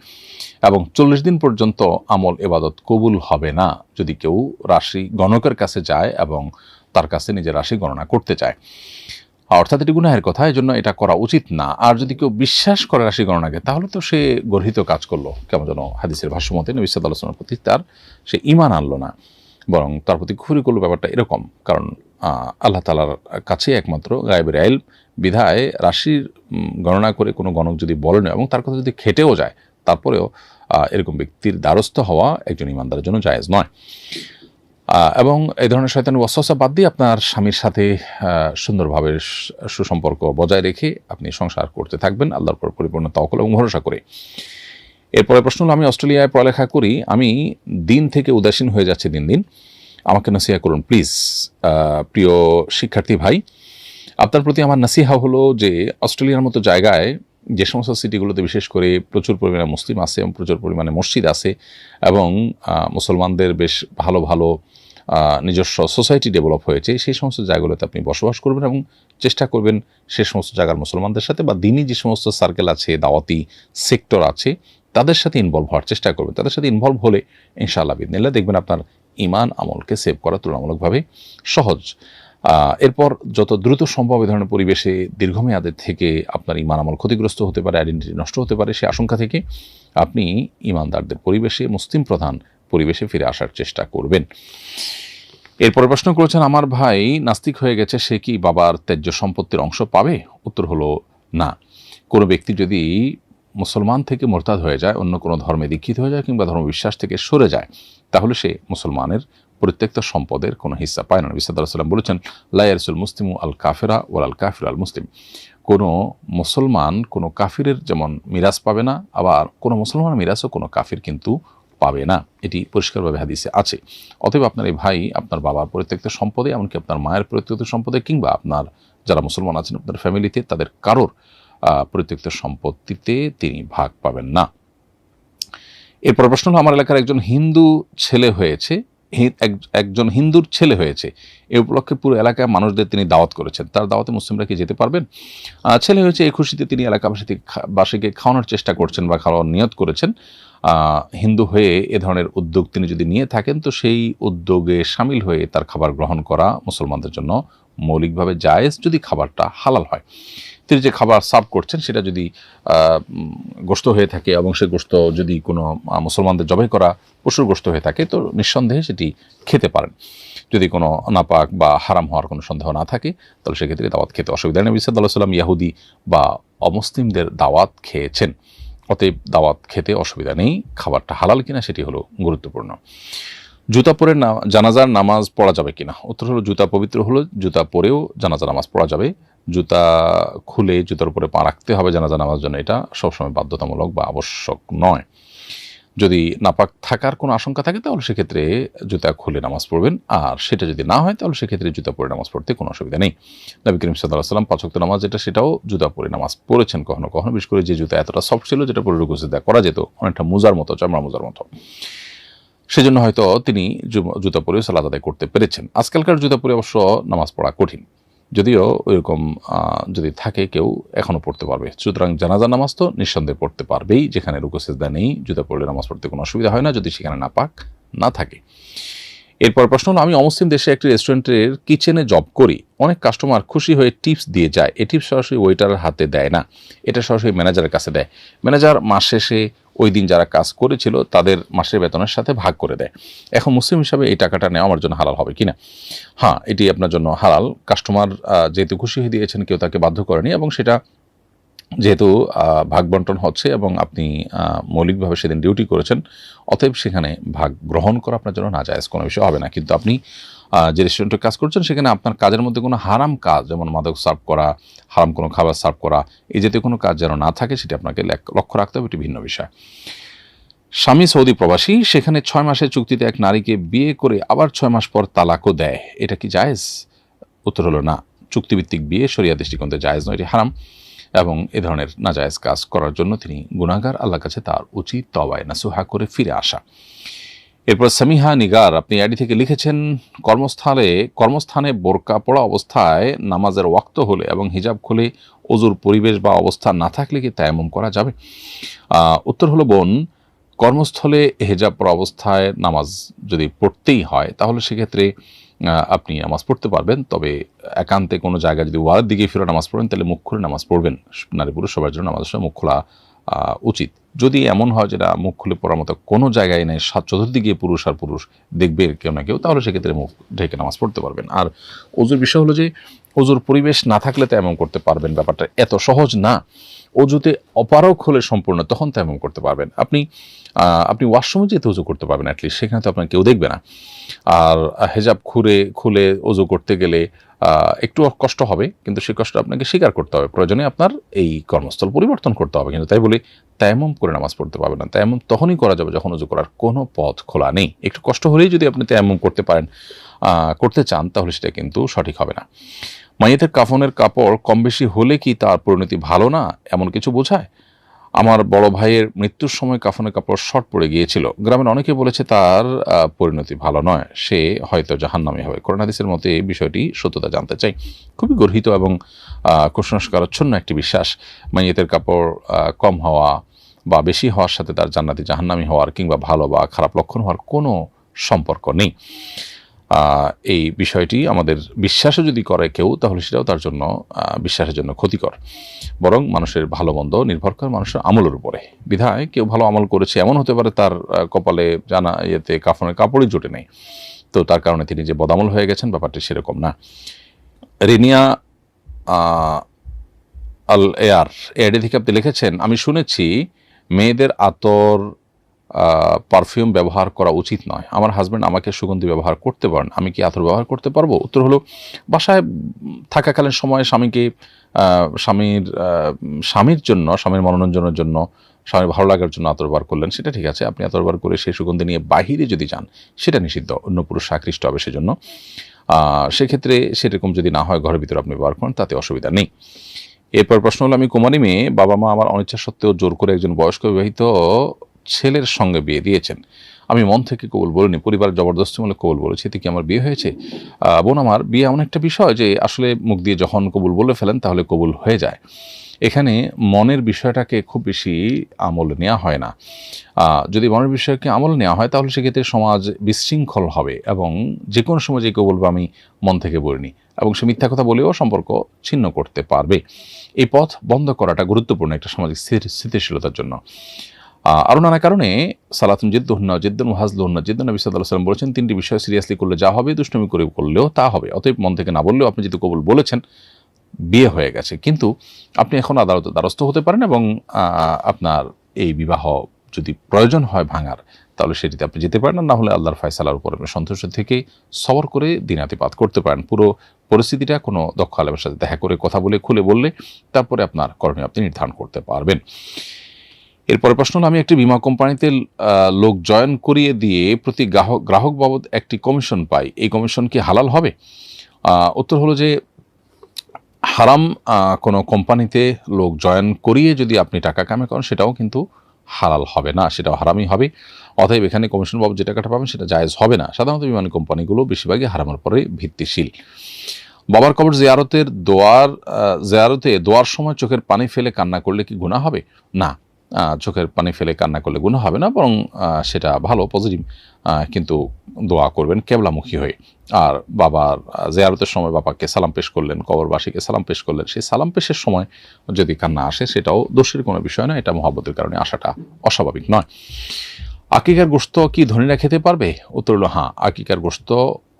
এবং 40 দিন পর্যন্ত আমল ইবাদত কবুল হবে না যদি কেউ রাশি গণকের কাছে যায় এবং তার কাছে নিজের রাশি গণনা করতে চায়, অর্থাৎ এটি গুনাহের কথা, এই জন্য এটা করা উচিত না। আর যদি কেউ বিশ্বাস করে রাশি গণনাকে, তাহলে তো সে গর্হিত কাজ করলো, কেমন যেন হাদিসের ভাষ্যমতে নবী সাল্লাল্লাহু আলাইহি ওয়াসাল্লামের প্রতি তার সে ঈমান আনলো না, বরং তার প্রতি কুফরি করলো। ব্যাপারটা এরকম, কারণ আল্লাহ তাআলার কাছে একমাত্র গায়েবের ইলম, বিধায় রাশির গণনা করে কোনো গণক যদি বলেন এবং তার কথা যদি খেটেও যায়, তারপরেও এরকম ব্যক্তির দ্বারস্থ হওয়া একজন ইমানদারের জন্য জায়েজ নয়। এবং এই ধরনের শয়তানি ওয়াসওয়াসা বাদ দিয়ে আপনার স্বামীর সাথে সুন্দরভাবে সুসম্পর্ক বজায় রেখে আপনি সংসার করতে থাকবেন আল্লাহর উপর পরিপূর্ণ তাওয়াক্কুল এবং ভরসা করে। এরপরে প্রশ্ন হলো, আমি অস্ট্রেলিয়ায় পড়ালেখা করি, আমি দিন থেকে উদাসীন হয়ে যাচ্ছি দিন দিন, আমাকে নসিহা করুন প্লিজ। প্রিয় শিক্ষার্থী ভাই, আপনার প্রতি আমার নসিহা হলো যে অস্ট্রেলিয়ার মতো জায়গায় যে সমস্ত সিটিগুলোতে বিশেষ করে প্রচুর পরিমাণে মুসলিম আছে এবং প্রচুর পরিমাণে মসজিদ আছে এবং মুসলমানদের বেশ ভালো ভালো নিজস্ব সোসাইটি ডেভেলপ হয়েছে, সেই সমস্ত জায়গাগুলোতে আপনি বসবাস করবেন এবং চেষ্টা করবেন সে সমস্ত জায়গার মুসলমানদের সাথে বা দিনই যে সমস্ত সার্কেল আছে, দাওয়াতি সেক্টর আছে, তাদের সাথে ইনভলভ হওয়ার চেষ্টা করবেন। তাদের সাথে ইনভলভ হলে ইনশাআল্লাহ বিদিনিল্লাহ দেখবেন আপনার ঈমান আমলকে সেভ করা তুলনামূলকভাবে সহজ। এরপর যত দ্রুত সম্ভব এই ধরনের পরিবেশে দীর্ঘমেয়াদের থেকে আপনার ঈমান আমল ক্ষতিগ্রস্ত হতে পারে, আইডেন্টিটি নষ্ট হতে পারে, সে আশঙ্কা থেকে আপনি ঈমানদারদের পরিবেশে, মুসলিম প্রধান পরিবেশে ফিরে আসার চেষ্টা করবেন। এরপরে প্রশ্ন করেছেন, আমার ভাই নাস্তিক হয়ে গেছে, সে কি বাবার ত্যায্য সম্পত্তির অংশ পাবে? উত্তর হলো না। কোনো ব্যক্তি যদি মুসলমান থেকে মোরতাদ হয়ে যায়, অন্য কোনো ধর্মে দীক্ষিত হয়ে যায় কিংবা ধর্মবিশ্বাস থেকে সরে যায়, তাহলে সে মুসলমানের প্রত্যেকটা সম্পদের কোনো হিস্সা পায় না। নবী সাল্লাল্লাহু আলাইহি ওয়াসাল্লাম বলেছেন, লা ইয়ারসুল মুসলিমু আল কাফিরা ওয়াল আল কাফির আল মুসলিম। কোনো মুসলমান কোনো কাফিরের যেমন মিরাজ পাবে না, আবার কোনো মুসলমান মিরাজও কোনো কাফির কিন্তু পাবে না, এটি পরিষ্কারভাবে হাদিসে আছে। অতএব আপনার এই ভাই আপনার বাবার পরিত্যক্ত সম্পদে, এমনকি আপনার মায়ের পরিত্যক্ত সম্পদে কিংবা আপনার যারা মুসলমান আছেন আপনার ফ্যামিলিতে তাদের কারোর পরিত্যক্ত সম্পত্তিতে তিনি ভাগ পাবেন না। এরপর প্রশ্ন হলো, আমার এলাকার একজন হিন্দু ছেলে হয়েছে, একজন হিন্দুর ছেলে হয়েছে, এই উপলক্ষে পুরো এলাকায় মানুষদের তিনি দাওয়াত করেছেন, তার দাওয়াতে মুসলিমরা কি যেতে পারবেন? ছেলে হয়েছে এই খুশিতে তিনি এলাকাবাসীকে খাওয়ানোর চেষ্টা করছেন বা খাওয়ানোর নিয়ত করেছেন। হিন্দু হয়ে এ ধরনের উদ্যোগ তিনি যদি নিয়ে থাকেন, তো সেই উদ্যোগে সামিল হয়ে তার খাবার গ্রহণ করা মুসলমানদের জন্য মৌলিকভাবে জায়েজ, যদি খাবারটা হালাল হয়। তিনি যে খাবার সার্ভ করছেন সেটা যদি গোশত হয়ে থাকে এবং সে গোশত যদি কোনো মুসলমানদের জবাই করা পশুর গোশত হয়ে থাকে, তো নিঃসন্দেহে সেটি খেতে পারেন। যদি কোনো নাপাক বা হারাম হওয়ার কোনো সন্দেহ না থাকে, তাহলে সেক্ষেত্রে দাওয়াত খেতে অসুবিধা নেই। নবী সাল্লাল্লাহু আলাইহি ওয়াসাল্লাম ইয়াহুদি বা অমুসলিমদের দাওয়াত খেয়েছেন, অতএব দাওয়াত খেতে অসুবিধা নেই। খাবারটা হালাল কিনা সেটি হলো গুরুত্বপূর্ণ। জুতা পরে জানাজার নামাজ পড়া যাবে কিনা? উত্তর হলো, জুতা পবিত্র হলো, জুতা পরেও জানাজার নামাজ পড়া যাবে। জুতা খুলে জুতার উপরে পা রাখতে হবে জানাজা নামাজ জন্য, এটা সবসময় বাধ্যতামূলক বা আবশ্যক নয়। যদি নাপাক থাকার কোনো আশঙ্কা থাকে তাহলে সেক্ষেত্রে জুতা খুলে নামাজ পড়বেন, আর সেটা যদি না হয় তাহলে সেক্ষেত্রে জুতা পরে নামাজ পড়তে কোনো অসুবিধা নেই। নবী করিম সাল্লাল্লাহু আলাইহি ওয়াসাল্লাম 5 ওয়াক্ত নামাজ যেটা, সেটাও জুতা পরে নামাজ পড়েছেন কখনো কখনো, বিশেষ করে যে জুতা এতটা সফট ছিল যেটা পরে রুকু সিজদা করা যেত, অনেকটা মোজার মতো, চামড়া মোজার মতো, সেজন্য হয়তো তিনি জুতা পরে সালাত আদায় করতে পেরেছেন। আজকালকার জুতা পরে অবশ্য নামাজ পড়া কঠিন, যদিও ওইরকম যদি থাকে কেউ এখনও পড়তে পারবে। সুতরাং জানাজা নামাজ তো নিঃসন্দেহে পড়তে পারবেই, যেখানে রুকু সিজদা নেই, জুতা পরলে নামাজ পড়তে কোনো অসুবিধা হয় না, যদি সেখানে নাপাক না থাকে। এরপর প্রশ্ন হলো, আমি অমুসলিম দেশে একটি রেস্টুরেন্টের কিচেনে জব করি। অনেক কাস্টমার খুশি হয়ে টিপস দিয়ে যায়। এই টিপস সরাসরি ওয়েটারের হাতে দেয় না, এটা সরাসরি ম্যানেজারের কাছে দেয়। ম্যানেজার মাস শেষে ওই দিন যারা কাজ করেছিল তাদের মাসের বেতনের সাথে ভাগ করে দেয়। এখন মুসলিম হিসাবে এই টাকাটা নেওয়া আমার জন্য হালাল হবে কিনা? হ্যাঁ, এটি আপনার জন্য হালাল। কাস্টমার যেহেতু খুশি হয়ে দিয়েছেন, কেউ তাকে বাধ্য করেনি, এবং সেটা যেহেতু ভাগ বন্টন হচ্ছে এবং আপনি মৌলিকভাবে সেদিন ডিউটি করেছেন, অতএব সেখানে ভাগ গ্রহণ করা আপনার জন্য নাজায়েজ কোনো বিষয় হবে না। কিন্তু আপনি যে রেস্টুরেন্টে কাজ করছেন সেখানে আপনার কাজের মধ্যে কোনো হারাম কাজ, যেমন মাদক সার্ভ করা, হারাম কোনো খাবার সার্ভ করা, এই জাতীয় কোনো কাজ যেন না থাকে, সেটি আপনাকে লক্ষ্য রাখতে হবে, এটি ভিন্ন বিষয়। স্বামী সৌদি প্রবাসী, সেখানে 6 মাসের চুক্তিতে এক নারীকে বিয়ে করে আবার 6 মাস পর তালাকও দেয়, এটা কি জায়েজ? উত্তর হলো না। চুক্তিভিত্তিক বিয়ে শরিয়া দৃষ্টিকোণ থেকে জায়েজ নয়, এটি হারাম, এবং এ ধরনের নাজায়েজ কাজ করার জন্য তিনি গুনাহগার। আল্লাহর কাছে তার উচিত তওবায়ে নাসুহা করে ফিরে আসা। এরপর সামিহা নিগার, আপনি আইডি থেকে লিখেছেন, কর্মস্থানে বোরকা পরা অবস্থায় নামাজের ওয়াক্ত হলে এবং হিজাব খুলে ওযুর পরিবেশ বা অবস্থা না থাকলে কি তায়াম্মুম করা যাবে? উত্তর হলো, বোন, কর্মস্থলে হিজাব পরা অবস্থায় নামাজ যদি পড়তেই হয় তাহলে সেক্ষেত্রে আপনি নামাজ পড়তে পারবেন। তবে একান্তে কোনো জায়গায় যদি ওয়ালের দিকে ফিরে নামাজ পড়েন তাহলে মুখ খুলে নামাজ পড়বেন। নারী পুরুষ সবার জন্য নামাজের সময় মুখ খোলা উচিত। যদি এমন হয় যেটা মুখ খুলে পড়ার মতো কোনো জায়গায় নেই, চতুর্দিকে পুরুষ আর পুরুষ দেখবে কেউ না কেউ, তাহলে সেক্ষেত্রে মুখ ঢেকে নামাজ পড়তে পারবেন। আর ওযুর বিষয় হলো যে ওযুর পরিবেশ না থাকলে তায়াম্মুম করতে পারবেন, ব্যাপারটা এত সহজ না। ওযুতে অপারক হলে সম্পূর্ণ, তখন তায়াম্মুম করতে পারবেন। আপনি ওয়াশরুমে যেতে ওযু করতে পারবেন অ্যাটলিস্ট, সেখানে তো আপনার কেউ দেখবে না। আর হেজাব খুলে ওযু করতে গেলে একটু কষ্ট হবে, কিন্তু সেই কষ্ট আপনাকে স্বীকার করতে হবে। প্রয়োজনে আপনার এই কর্মস্থল পরিবর্তন করতে হবে, কিন্তু তাই বলে তায়াম্মুম করে নামাজ পড়তে পারবেন না। তায়াম্মুম তখনই করা যাবে যখন ওযু করার কোনো পথ খোলা নেই। একটু কষ্ট হলেই যদি আপনি তায়াম্মুম করতে চান, তাহলে সেটা কিন্তু সঠিক হবে না। মাইয়েতের কাফনের কাপড় কম বেশি হলে কি তার পরিণতি ভালো না, এমন কিছু বোঝায়? আমার বড় ভাইয়ের মৃত্যুর সময় কাফনের কাপড় শর্ট পড়ে গিয়েছিল। গ্রামের অনেকে বলেছে তার পরিণতি ভালো নয়, সে হয়তো জাহান্নামী হবে। কোরআন হাদিসের মতে এই বিষয়টি সত্যতা জানতে চাই। খুবই গর্হিত এবং কুসংস্কারাচ্ছন্ন একটি বিশ্বাস। মাইয়েতের কাপড় কম হওয়া বা বেশি হওয়ার সাথে তার জান্নাতি জাহান্নামী হওয়ার কিংবা ভালো বা খারাপ লক্ষণ হওয়ার কোনো সম্পর্ক নেই। এই বিষয়টি আমাদের বিশ্বাসও যদি করে কেউ, তাহলে সেটাও তার জন্য বিশ্বাসের জন্য ক্ষতিকর। বরং মানুষের ভালো মন্দ নির্ভর করে মানুষের আমলের উপরে। বিধায় কেউ ভালো আমল করেছে, এমন হতে পারে তার কপালে কাফনের কাপড়ই জোটে নেই, তো তার কারণে তিনি যে বদামল হয়ে গেছেন, ব্যাপারটি সেরকম না। রিনিয়া আল এয়ার এডি থেকে আপনি লিখেছেন, আমি শুনেছি মেয়েদের আতর পারফিউম ব্যবহার করা উচিত নয়। আমার হাজব্যান্ড আমাকে সুগন্ধি ব্যবহার করতে পারেন, আমি কি আতর ব্যবহার করতে পারবো? উত্তর হলো, বাসায় থাকাকালীন সময়ে স্বামীর জন্য, স্বামীর মনোরঞ্জনের জন্য, স্বামীর ভালো লাগার জন্য আতর ব্যবহার করলেন, সেটা ঠিক আছে। আপনি আতর ব্যবহার করে সেই সুগন্ধি নিয়ে বাহিরে যদি যান, সেটা নিষিদ্ধ, অন্য পুরুষ আকৃষ্ট হবে সেজন্য। সেক্ষেত্রে সেরকম যদি না হয়, ঘরের ভিতরে আপনি ব্যবহার করেন, তাতে অসুবিধা নেই। এরপর প্রশ্ন হলো, আমি কুমারী মেয়ে, বাবা মা আমার অনিচ্ছা সত্ত্বেও জোর করে একজন বয়স্ক বিবাহিত ছেলের সঙ্গে বিয়ে দিয়েছেন। আমি মন থেকে কবুল বলিনি, পরিবার জবরদস্তিমূলক কবুল বলেছি, এতে কি আমার বিয়ে হয়েছে? বোন আমার, বিয়ে এমন একটা বিষয় যে আসলে মুখ দিয়ে যখন কবুল বলে ফেলেন তাহলে কবুল হয়ে যায়। এখানে মনের বিষয়টাকে খুব বেশি আমলে নেওয়া হয় না। যদি মনের বিষয়কে আমলে নেওয়া হয় তাহলে সেক্ষেত্রে সমাজ বিশৃঙ্খল হবে এবং যে কোনো সময় যে কেউ বলবে আমি মন থেকে বলিনি, এবং সে মিথ্যা কথা বলেও সম্পর্ক ছিন্ন করতে পারবে। এই পথ বন্ধ করাটা গুরুত্বপূর্ণ একটা সামাজিক স্থিতিশীলতার জন্য। আরও নানা কারণে সালাতুন জিদ্দুহুন্না জিদ্দুন ওয়াহাজলুহুন্না জিদ্দুন, নবী সাল্লাল্লাহু আলাইহি ওয়াসাল্লাম বলেছেন 3টি বিষয় সিরিয়াসলি করলে যা হবে, দুষ্টুমি করে করলেও তা হবে। অতএব মন থেকে না বললেও আপনি যদি কবুল বলেছেন, বিয়ে হয়ে গেছে, কিন্তু আপনি এখন আদালতে দ্বারস্থ হতে পারেন এবং আপনার এই বিবাহ যদি প্রয়োজন হয় ভাঙার, তাহলে সেটিতে আপনি যেতে পারেন, না হলে আল্লাহর ফয়সালার উপর আপনি সন্তুষ্ট থেকে সবর করে দিনাতিপাত করতে পারেন। পুরো পরিস্থিতিটা কোনো দক্ষ আলেমের সাথে দেখা করে কথা বলে খুলে বললে তারপরে আপনার করণীয় আপনি নির্ধারণ করতে পারবেন। এরপরে প্রশ্ন হলো, আমি একটি বিমা কোম্পানিতে লোক জয়েন করিয়ে দিয়ে প্রতি গ্রাহক বাবদ একটি কমিশন পাই, এই কমিশন কি হালাল হবে? উত্তর হলো যে হারাম কোনো কোম্পানিতে লোক জয়েন করিয়ে যদি আপনি টাকা কামাই করেন সেটাও কিন্তু হালাল হবে না, সেটাও হারামই হবে। অতএব এখানে কমিশন বাবদ যে টাকাটা পাবেন সেটা জায়েজ হবে না। সাধারণত বিমান কোম্পানিগুলো বেশিরভাগই হারামের উপরে ভিত্তিশীল। বাবার কবর জিয়ারতে দোয়ার সময় চোখের পানি ফেলে কান্না করলে কি গুনাহ হবে? না, চোখের পানি ফেলে কান্না করলে গুনাহ হবে না, বরং সেটা ভালো, পজিটিভ। কিন্তু দোয়া করবেন কেবলামুখী হয়ে। আর বাবার জিয়ারতের সময় বাবাকে সালাম পেশ করলেন, কবরবাসীকে সালাম পেশ করলেন, সেই সালাম পেশের সময় যদি কান্না আসে সেটাও দোষের কোনো বিষয় নয়, এটা মহব্বতের কারণে আসাটা অস্বাভাবিক নয়। আকিকার গোশত কি ধনীরা খেতে পারবে? উত্তর হলো হ্যাঁ, আকিকার গোশত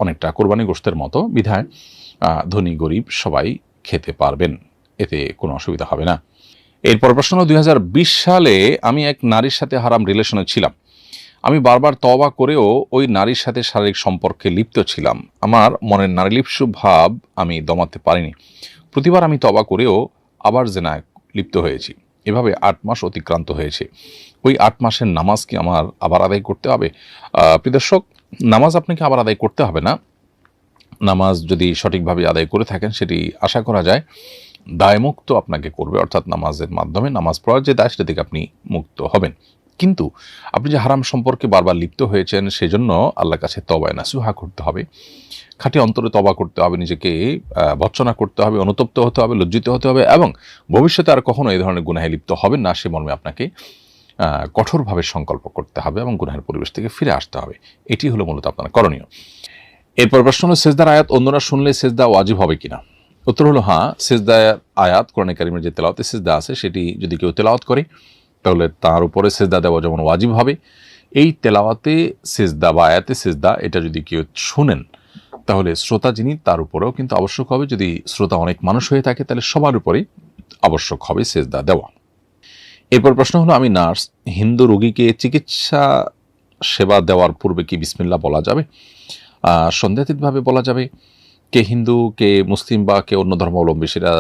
অনেকটা কোরবানি গোশতের মতো, বিধায় ধনী গরিব সবাই খেতে পারবেন, এতে কোনো অসুবিধা হবে না। এরপর প্রশ্ন, 2020 সালে আমি এক নারীর সাথে হারাম রিলেশনে ছিলাম। আমি বারবার তওবা করেও ওই নারীর সাথে শারীরিক সম্পর্কে লিপ্ত ছিলাম। আমার মনের নারীলিপ্সু ভাব আমি দমাতে পারিনি। প্রতিবার আমি তওবা করেও আবার জেনায় লিপ্ত হয়েছি। এভাবে 8 মাস অতিক্রান্ত হয়েছে। ওই 8 মাসের নামাজ কি আমার আবার আদায় করতে হবে? প্রিয় দর্শক, নামাজ আপনাকে আবার আদায় করতে হবে না। নামাজ যদি সঠিকভাবে আদায় করে থাকেন সেটি আশা করা যায় দায়মুক্ত আপনাকে করবে, অর্থাৎ নামাজের মাধ্যমে নামাজ পড়ার যে দায় সেটা থেকে আপনি মুক্ত হবেন। কিন্তু আপনি যে হারাম সম্পর্কে বারবার লিপ্ত হয়েছেন সেজন্য আল্লাহর কাছে তওবা নাসুহা করতে হবে, খাঁটি অন্তরে তওবা করতে হবে, নিজেকে ভর্ৎসনা করতে হবে, অনুতপ্ত হতে হবে, লজ্জিত হতে হবে এবং ভবিষ্যতে আর কখনো এই ধরনের গুনাহে লিপ্ত হবেন না সে মর্মে আপনাকে কঠোরভাবে সংকল্প করতে হবে এবং গুনাহের পরিবেশ থেকে ফিরে আসতে হবে। এটি হলো মূলত আপনার করণীয়। এরপর প্রশ্ন হলো, সেজদার আয়াত অন্যরা শুনলে সেজদা ওয়াজিব হবে কিনা? উত্তর হলো হ্যাঁ, সেজদার আয়াত কোরআনে কারিমের যে তেলাওয়াতে সেজদা আছে সেটি যদি কেউ তেলাওয়াত করে তাহলে তার উপরে সেজদা দেওয়া যেমন ওয়াজিব হবে, এই তেলাওয়াতে সেজদা বা আয়াতে সেজদা এটা যদি কেউ শুনেন তাহলে শ্রোতা যিনি তার উপরেও কিন্তু আবশ্যক হবে। যদি শ্রোতা অনেক মানুষ হয়ে থাকে তাহলে সবার উপরেই আবশ্যক হবে সেজদা দেওয়া। এরপর প্রশ্ন হলো, আমি নার্স, হিন্দু রোগীকে চিকিৎসা সেবা দেওয়ার পূর্বে কি বিসমিল্লাহ বলা যাবে? সন্দেহাতীতভাবে বলা যাবে। কে হিন্দু, কে মুসলিম বা কে অন্য ধর্মাবলম্বী সেটা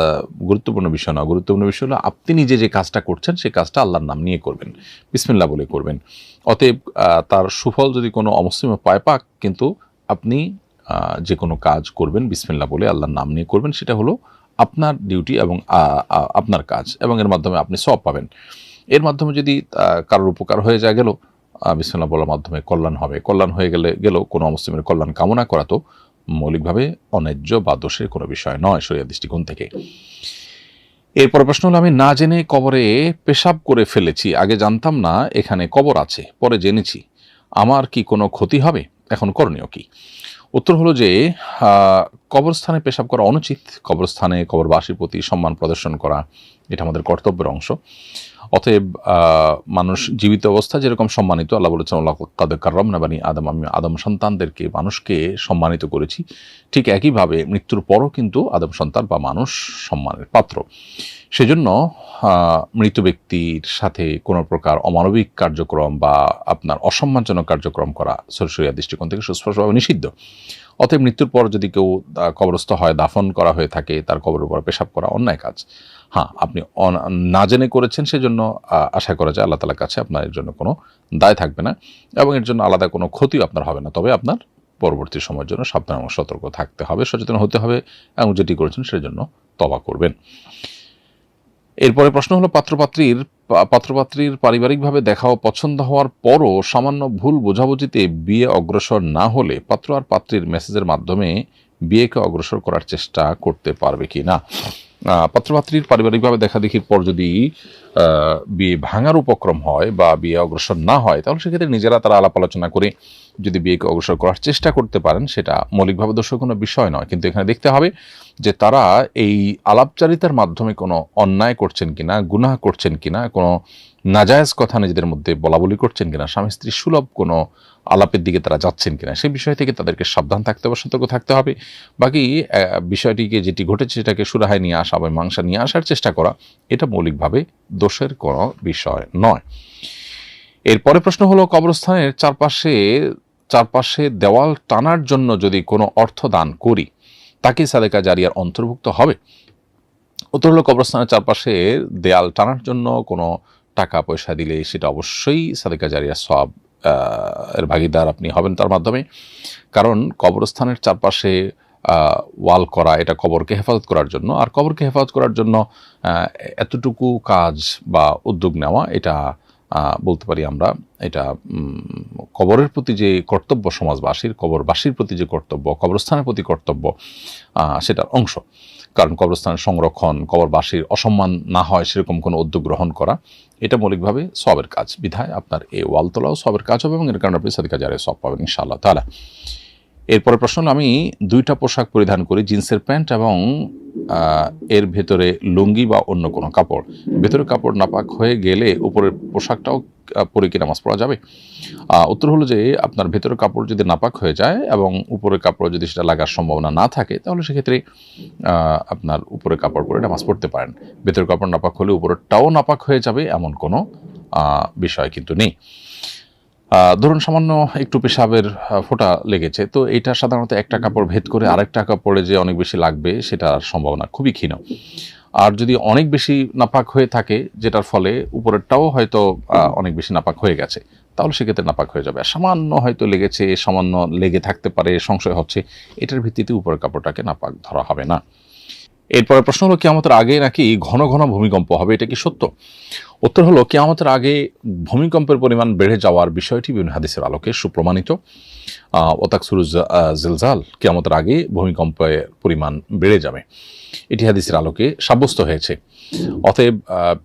গুরুত্বপূর্ণ বিষয় না। গুরুত্বপূর্ণ বিষয় হলো আপনি নিজে যে কাজটা করছেন সেই কাজটা আল্লাহর নাম নিয়ে করবেন, বিসমিল্লাহ বলে করবেন। অতএব তার সুফল যদি কোনো অমুসলিম পায় পাক, কিন্তু আপনি যে কোনো কাজ করবেন বিসমিল্লাহ বলে আল্লাহর নাম নিয়ে করবেন, সেটা হলো আপনার ডিউটি এবং আপনার কাজ, এবং এর মাধ্যমে আপনি সওয়াব পাবেন। এর মাধ্যমে যদি কারোর উপকার হয়ে যায় গেল, বিসমিল্লাহ বলার মাধ্যমে কল্যাণ হবে। কল্যাণ হয়ে গেল কোনো মুসলিমের কল্যাণ কামনা করা তো মৌলিকভাবে অন্যায্য বা দোষের কোনো বিষয় নয় শরীয়ত দৃষ্টিকোণ থেকে। এরপর প্রশ্ন হলো, আমি না জেনে কবরে পেশাব করে ফেলেছি, আগে জানতাম না এখানে কবর আছে, পরে জেনেছি, আমার কি কোনো ক্ষতি হবে? এখন করণীয় কি? উত্তর হলো যে কবরস্থানে পেশাব করা অনুচিত। কবরস্থানে কবরবাসীর প্রতি সম্মান প্রদর্শন করা এটা আমাদের কর্তব্যের অংশ। অতএব মানুষ জীবিত অবস্থা যেরকম সম্মানিত, আল্লাহ বলেছেন লাকাদ কাররামনা বানি আদম, আমি আদম সন্তানদেরকে মানুষকে সম্মানিত করেছি, ঠিক একইভাবে মৃত্যুর পরও কিন্তু আদম সন্তান বা মানুষ সম্মানের পাত্র। সেজন্য মৃত ব্যক্তির সাথে কোনো প্রকার অমানবিক কার্যক্রম বা আপনার অসম্মানজনক কার্যক্রম করা শরীয়ত দৃষ্টিকোণ থেকে সুস্পষ্টভাবে নিষিদ্ধ। অতএব মৃত্যুর পর যদি কেউ কবরস্থ হয়, দাফন করা হয়ে থাকে, তার কবরের উপর পেশাব করা অন্যায় কাজ। হ্যাঁ, আপনি না জেনে করেছেন, সেজন্য আশা করা যায় আল্লাহ তাআলার কাছে আপনার এর জন্য কোনো দায় থাকবে না এবং এর জন্য আলাদা কোনো ক্ষতিও আপনার হবে না। তবে আপনার পরবর্তী সময়ের জন্য সাবধান এবং সতর্ক থাকতে হবে, সচেতন হতে হবে এবং যেটি করেছেন সেটার জন্য তওবা করবেন। এরপরে প্রশ্ন হলো, পাত্রপাত্রীর পারিবারিকভাবে দেখা ও পছন্দ হওয়ার পরও সামান্য ভুল বোঝাবুঝিতে বিয়ে অগ্রসর না হলে পাত্র আর পাত্রীর মেসেজের মাধ্যমে বিয়েকে অগ্রসর করার চেষ্টা করতে পারবে কি না? পাত্রপাত্রীর পারিবারিকভাবে দেখা দেখির পর যদি বিয়ে ভাঙার উপক্রম হয় বা বিয়ে অগ্রসর না হয়, তাহলে সেক্ষেত্রে নিজেরা তারা আলাপ আলোচনা করে যদি বিয়েকে অগ্রসর করার চেষ্টা করতে পারেন, সেটা মৌলিকভাবে দোষের কোনো বিষয় নয়। কিন্তু এখানে দেখতে হবে যে তারা এই আলাপচারিতার মাধ্যমে কোনো অন্যায় করছেন কিনা, গুনাহ করছেন কিনা, কোনো নাজায়েজ কথা নিজেদের মধ্যে বলাবলি করছেন কিনা, স্বামী স্ত্রী সুলভ কোনো আলাপের দিকে তারা যাচ্ছেন কিনা, সেই বিষয় থেকে তাদেরকে সাবধান থাকতে হবে, সতর্ক থাকতে হবে। বাকি বিষয়টিকে যেটি ঘটেছে সেটাকে সুরাহায় নিয়ে আসা বা মীমাংসা নিয়ে আসার চেষ্টা করা, এটা মৌলিকভাবে দোষের কোনো বিষয় নয়। এরপরে প্রশ্ন হলো, কবরস্থানের চারপাশে দেওয়াল টানার জন্য যদি কোনো অর্থ দান করি, তাকে সাদেকা জারিয়ার অন্তর্ভুক্ত হবে? উত্তর হলো, কবরস্থানের চারপাশে দেয়াল টানার জন্য কোনো টাকা পয়সা দিলে সেটা অবশ্যই সাদেকা জারিয়ার সওয়াব এর ভাগিদার আপনি হবেন তার মাধ্যমে। কারণ কবরস্থানের চারপাশে ওয়াল করা, এটা কবরকে হেফাজত করার জন্য। আর কবরকে হেফাজত করার জন্য এতটুকু কাজ বা উদ্যোগ নেওয়া, এটা বলতে পারি আমরা, এটা কবরের প্রতি যে কর্তব্য সমাজবাসীর, কবরবাসীর প্রতি যে কর্তব্য, কবরস্থানের প্রতি কর্তব্য, সেটার অংশ। কারণ কবরস্থানের সংরক্ষণ, কবরবাসীর অসম্মান না হয় সেরকম কোনো উদ্যোগ গ্রহণ করা, এটা মৌলিকভাবে সওয়াবের কাজ। বিধায় আপনার এই ওয়াল তোলাও সওয়াবের কাজ হবে এবং এর কারণে আপনি সাদেকা জারিয়া সওয়াব পাবেন ইনশাআল্লাহ তাআলা। এরপরে প্রশ্ন হলো, আমি দুইটা পোশাক পরিধান করি, জিন্সের প্যান্ট এবং এর ভেতরে লুঙ্গি বা অন্য কোনো কাপড়। ভেতরের কাপড় নাপাক হয়ে গেলে উপরের পোশাকটাও পরে কি নামাজ পড়া যাবে? উত্তর হলো যে, আপনার ভেতরের কাপড় যদি নাপাক হয়ে যায় এবং উপরের কাপড় যদি সেটা লাগার সম্ভাবনা না থাকে, তাহলে সেক্ষেত্রে আপনার উপরের কাপড় পরে নামাজ পড়তে পারেন। ভেতরের কাপড় নাপাক হলে উপরেরটাও নাপাক হয়ে যাবে, এমন কোনো বিষয় কিন্তু নেই। ধরুন সামান্য একটু পেশাবের ফোঁটা লেগেছে, তো এইটা সাধারণত একটা কাপড় ভেদ করে আরেকটা কাপড়ে যে অনেক বেশি লাগবে, সেটার সম্ভাবনা খুবই ক্ষীণ। আর যদি অনেক বেশি নাপাক হয়ে থাকে, যেটার ফলে উপরেরটাও হয়তো অনেক বেশি নাপাক হয়ে গেছে, তাহলে সেক্ষেত্রে নাপাক হয়ে যাবে। আর সামান্য হয়তো লেগেছে, সামান্য লেগে থাকতে পারে, সংশয় হচ্ছে, এটার ভিত্তিতে উপরের কাপড়টাকে নাপাক ধরা হবে না। এরপরে প্রশ্ন হলো, কিয়ামতের আগে নাকি ঘন ঘন ভূমিকম্প হবে, এটা কি সত্য? উত্তর হলো, কিয়ামতের আগে ভূমিকম্পের পরিমাণ বেড়ে যাওয়ার বিষয়টি বিভিন্ন হাদিসের আলোকে সুপ্রমাণিত। ওতাকসুরু জিলজাল, কিয়ামতের আগে ভূমিকম্পের পরিমাণ বেড়ে যাবে, এটি হাদিসের আলোকে সাব্যস্ত হয়েছে। অতএব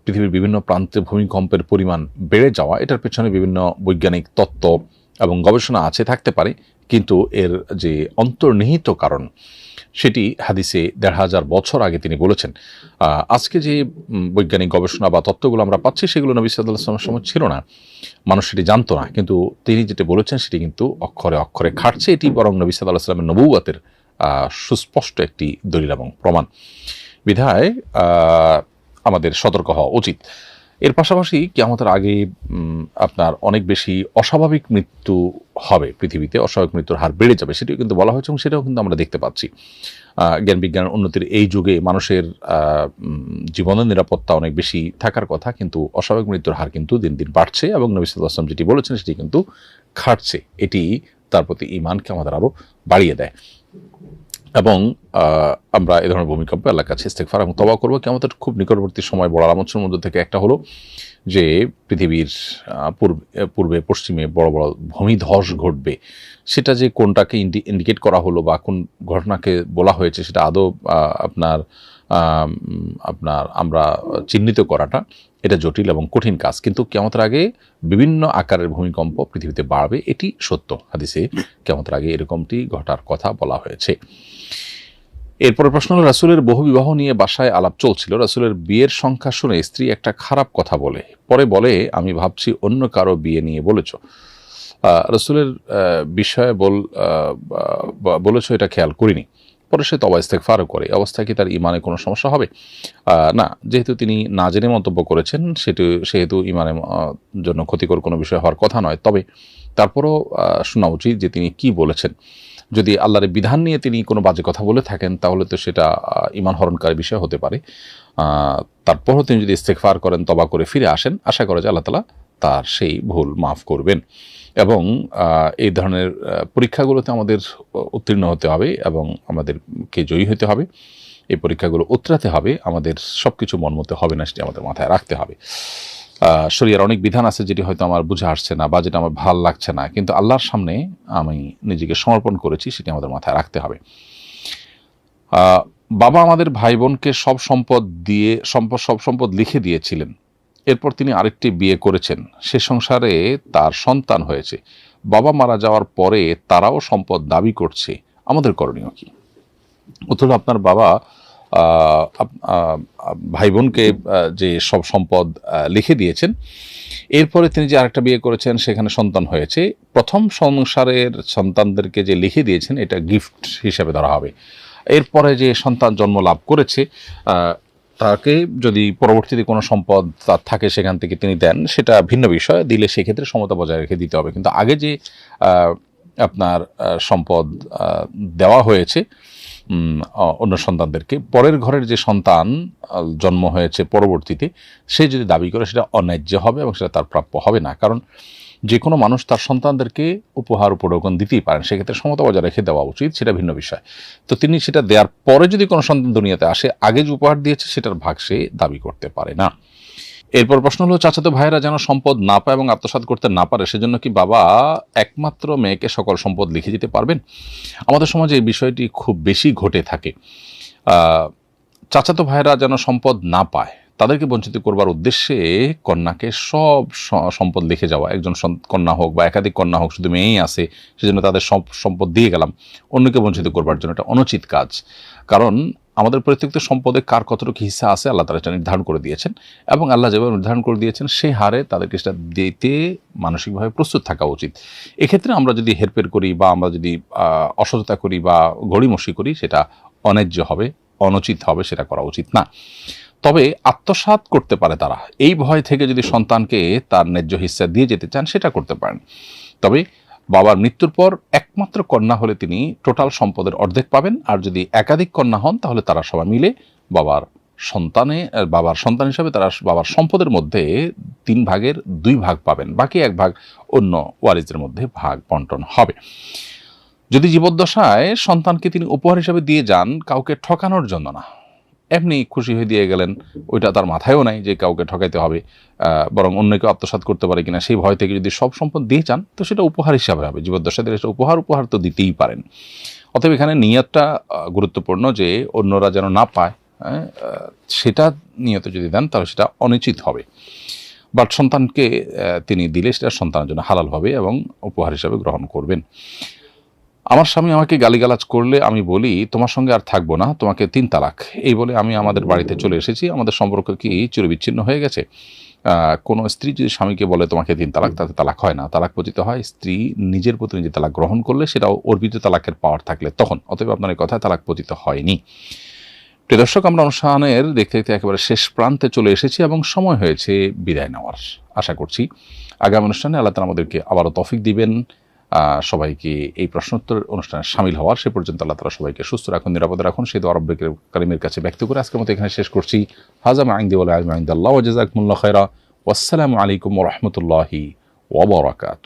পৃথিবীর বিভিন্ন প্রান্তে ভূমিকম্পের পরিমাণ বেড়ে যাওয়া, এটার পেছনে বিভিন্ন বৈজ্ঞানিক তত্ত্ব এবং গবেষণা থাকতে পারে, কিন্তু এর যে অন্তর্নিহিত কারণ, সেটি হাদিসে ১৫০০ বছর আগে তিনি বলেছেন। আজকে যে বৈজ্ঞানিক গবেষণা বা তত্ত্বগুলো আমরা পাচ্ছি, সেগুলো নবী সাল্লাল্লাহু আলাইহি ওয়াসাল্লামের সময় ছিল না, মানুষ সেটি জানতো না, কিন্তু তিনি যেটা বলেছেন সেটি কিন্তু অক্ষরে অক্ষরে খাটছে। এটি বরং নবী সাল্লাল্লাহু আলাইহি ওয়াসাল্লামের নবুয়তের সুস্পষ্ট একটি দলিল এবং প্রমাণ। বিধায় আমাদের সতর্ক হওয়া উচিত। এর পাশাপাশি কিয়ামতের আগে আপনার অনেক বেশি অস্বাভাবিক মৃত্যু হবে পৃথিবীতে, অস্বাভাবিক মৃত্যুর হার বেড়ে যাবে, সেটিও কিন্তু বলা হয়েছে এবং সেটাও কিন্তু আমরা দেখতে পাচ্ছি। জ্ঞান বিজ্ঞানের উন্নতির এই যুগে মানুষের জীবনের নিরাপত্তা অনেক বেশি থাকার কথা, কিন্তু অস্বাভাবিক মৃত্যুর হার কিন্তু দিন দিন বাড়ছে এবং নবী সাল্লাল্লাহু আলাইহি ওয়াসাল্লাম যেটি বলেছেন সেটি কিন্তু খাটছে। এটি তার প্রতি ঈমানকে আমাদের আরও বাড়িয়ে দেয়। এবং আমরা এ ধরনের ভূমিকম্পে আল্লাহর কাছে ইস্তেগফার এবং তওবা করব। কিয়ামতের খুব নিকটবর্তী সময় বড় আলামতের মধ্যে থেকে একটা হলো যে পৃথিবীর পূর্বে পশ্চিমে বড় বড় ভূমিধস ঘটবে। সেটা যে কোনটাকে ইন্ডিকেট করা হলো বা কোন ঘটনাকে বলা হয়েছে, সেটা আদৌ আপনার আমরা চিহ্নিত করাটা, এটা জটিল এবং কঠিন কাজ। কিন্তু কিয়ামতের আগে বিভিন্ন আকারের ভূমিকম্প পৃথিবীতে বাড়বে, এটি সত্য। হাদিসে কিয়ামতের আগে এরকমটি ঘটার কথা বলা হয়েছে। এরপরে প্রশ্ন হলো, রাসূলের বহু বিবাহ নিয়ে বাসায় আলাপ চলছিল। রাসূলের বিয়ের সংখ্যা শুনে স্ত্রী একটা খারাপ কথা বলে, পরে বলে, আমি ভাবছি অন্য কারো বিয়ে নিয়ে বলেছ। রাসূলের বিষয়ে বলেছ, এটা খেয়াল করিনি। পরে সে তওবা ইস্তেগফারও করে। অবস্থায় কি তার ঈমানে কোনো সমস্যা হবে? না, যেহেতু তিনি না জেনে মন্তব্য করেছেন, সেহেতু ঈমানের জন্য ক্ষতিকর কোনো বিষয় হওয়ার কথা নয়। তবে তারপরও শোনা উচিত যে তিনি কি বলেছেন। যদি আল্লাহর বিধান নিয়ে তিনি কোনো বাজে কথা বলে থাকেন, তাহলে তো সেটা ঈমান হরণকারী বিষয় হতে পারে। তারপরও তিনি যদি ইস্তেগফার করেন, তওবা করে ফিরে আসেন, আশা করা যায় আল্লাহ তাআলা তার সেই ভুল মাফ করবেন। এবং এই ধরনের পরীক্ষাগুলোতে আমাদের উত্তীর্ণ হতে হবে এবং আমাদেরকে জয়ী হতে হবে। এই পরীক্ষাগুলো উতরাতে হবে, আমাদের সব কিছু মন মতো হবে না, সেটি আমাদের মাথায় রাখতে হবে। শরীয়তের অনেক বিধান আছে যেটি হয়তো আমার বুঝে আসছে না বা যেটা আমার ভাল লাগছে না, কিন্তু আল্লাহর সামনে আমি নিজেকে সমর্পণ করেছি, সেটি আমাদের মাথায় রাখতে হবে। বাবা আমাদের ভাই বোনকে সব সম্পদ লিখে দিয়েছিলেন। এরপর তিনি আরেকটি বিয়ে করেছেন, সে সংসারে তার সন্তান হয়েছে। বাবা মারা যাওয়ার পরে তারাও সম্পদ দাবি করছে, আমাদের করণীয় কি? উত্তর হলো, আপনার বাবা ভাই বোনকে যে সব সম্পদ লিখে দিয়েছেন, এরপরে তিনি যে আরেকটা বিয়ে করেছেন সেখানে সন্তান হয়েছে, প্রথম সংসারের সন্তানদেরকে যে লিখে দিয়েছেন এটা গিফট হিসেবে ধরা হবে। এরপরে যে সন্তান জন্ম লাভ করেছে তাকে যদি পরবর্তীতে কোনো সম্পদ তার থাকে সেখান থেকে তিনি দেন, সেটা ভিন্ন বিষয়, দিলে সেক্ষেত্রে সমতা বজায় রেখে দিতে হবে। কিন্তু আগে যে আপনার সম্পদ দেওয়া হয়েছে অন্য সন্তানদেরকে, পরের ঘরের যে সন্তান জন্ম হয়েছে পরবর্তীতে সে যদি দাবি করে সেটা অন্যায্য হবে এবং সেটা তার প্রাপ্য হবে না। কারণ যে কোনো মানুষ তার সন্তানদেরকে উপহার উপঢৌকন দিতেই পারেন, সেক্ষেত্রে সমতা বজায় রেখে দেওয়া উচিত, সেটা ভিন্ন বিষয়। তো তিনি সেটা দেওয়ার পরে যদি কোনো সন্তান দুনিয়াতে আসে, আগে যে উপহার দিয়েছে সেটার ভাগ সে দাবি করতে পারে না। এরপর প্রশ্ন হলো, চাচাতো ভাইয়েরা যেন সম্পদ না পায় এবং আত্মসাৎ করতে না পারে, সেজন্য কি বাবা একমাত্র মেয়েকে সকল সম্পদ লিখে দিতে পারবেন? আমাদের সমাজে এই বিষয়টি খুব বেশি ঘটে থাকে। চাচাতো ভাইয়েরা যেন সম্পদ না পায়, তাদেরকে বঞ্চিত করবার উদ্দেশ্যে কন্যাকে সব সম্পদ লিখে যাওয়া, একজন কন্যা হোক বা একাধিক কন্যা হোক, শুধু মেয়েই আছে সেজন্য তাদের সব সম্পদ দিয়ে গেলাম অন্যকে বঞ্চিত করবার জন্য, এটা অনুচিত কাজ। কারণ আমাদের প্রত্যেকটা সম্পদে কার কতটুকু হিস্সা আছে আল্লাহ তাআলা এটা নির্ধারণ করে দিয়েছেন, এবং আল্লাহ যেভাবে নির্ধারণ করে দিয়েছেন সেই হারে তাদেরকে সেটা দিতে মানসিকভাবে প্রস্তুত থাকা উচিত। এক্ষেত্রে আমরা যদি হেরফের করি বা আমরা যদি অসততা করি বা গড়িমসি করি, সেটা অন্যায্য হবে, অনুচিত হবে, সেটা করা উচিত না। তবে আত্মসাৎ করতে পারে তারা, এই ভয় থেকে যদি সন্তানকে তার ন্যায্য হিস্সা দিয়ে যেতে চান সেটা করতে পারেন। তবে বাবার মৃত্যুর পর একমাত্র কন্যা হলে তিনি টোটাল সম্পদের অর্ধেক পাবেন, আর যদি একাধিক কন্যা হন তাহলে তারা সবাই মিলে বাবার সন্তান হিসাবে তারা বাবার সম্পদের মধ্যে 3 ভাগের 2 ভাগ পাবেন, বাকি 1 ভাগ অন্য ওয়ারিসদের মধ্যে ভাগ বন্টন হবে। যদি জীবদ্দশায় সন্তানকে তিনি উপহার হিসাবে দিয়ে যান, কাউকে ঠকানোর জন্য না, এমনি খুশি হয়ে দিয়ে গেলেন, ওইটা তার মাথায়ও নাই যে কাউকে ঠকাইতে হবে, বরং অন্যকে আত্মসাৎ করতে পারে কিনা সেই ভয় থেকে যদি সব সম্পদ দিয়ে চান তো সেটা উপহার হিসাবে হবে। জীবদ্দশা দিলে সেটা উপহার তো দিতেই পারেন। অতএব এখানে নিয়তটা গুরুত্বপূর্ণ, যে অন্যরা যেন না পায়, সেটা নিয়ত যদি দেন তাহলে সেটা অনুচিত হবে। বাট সন্তানকে তিনি দিলে সেটা সন্তানের জন্য হালাল হবে এবং উপহার হিসাবে গ্রহণ করবেন। আমার স্বামী আমাকে গালিগালাজ করলে আমি বলি তোমার সঙ্গে আর থাকবো না, তোমাকে 3 তালাক, এই বলে আমি আমাদের বাড়িতে চলে এসেছি। আমাদের সম্পর্ক কি চিরবিচ্ছিন্ন হয়ে গেছে? কোনো স্ত্রী যদি স্বামীকে বলে তোমাকে 3 তালাক, তাতে তালাক হয় না, তালাক পতিত হয় স্ত্রী নিজের প্রতি নিজে তালাক গ্রহণ করলে, সেটাও অর্পিত তালাকের পাওয়ার থাকলে তখন। অতএব আপনার এই কথায় তালাক পতিত হয়নি। প্রিয় দর্শক, আমরা অনুষ্ঠানের দেখতে দেখতে একেবারে শেষ প্রান্তে চলে এসেছি এবং সময় হয়েছে বিদায় নেওয়ার। আশা করছি আগামী অনুষ্ঠানে আল্লাহ তাআলা আমাদেরকে আবারও তৌফিক দিবেন সবাইকে এই প্রশ্নোত্তর অনুষ্ঠানে শামিল হওয়ার। সে পর্যন্ত আল্লাহ তাআলা সবাইকে সুস্থ রাখুন, নিরাপদে রাখুন, সেই দোয়া রব্বুল কারীমের কাছে ব্যক্ত করে আজকের মতো এখানে শেষ করছি। হাযা মা ইনদি ওয়া লা ইলমা ইনদাল্লাহ ওয়া জাযাকুমুল্লাহু খায়রা। ওয়াসসালামু আলাইকুম ওয়া রাহমাতুল্লাহি ওয়া বারাকাতুহু।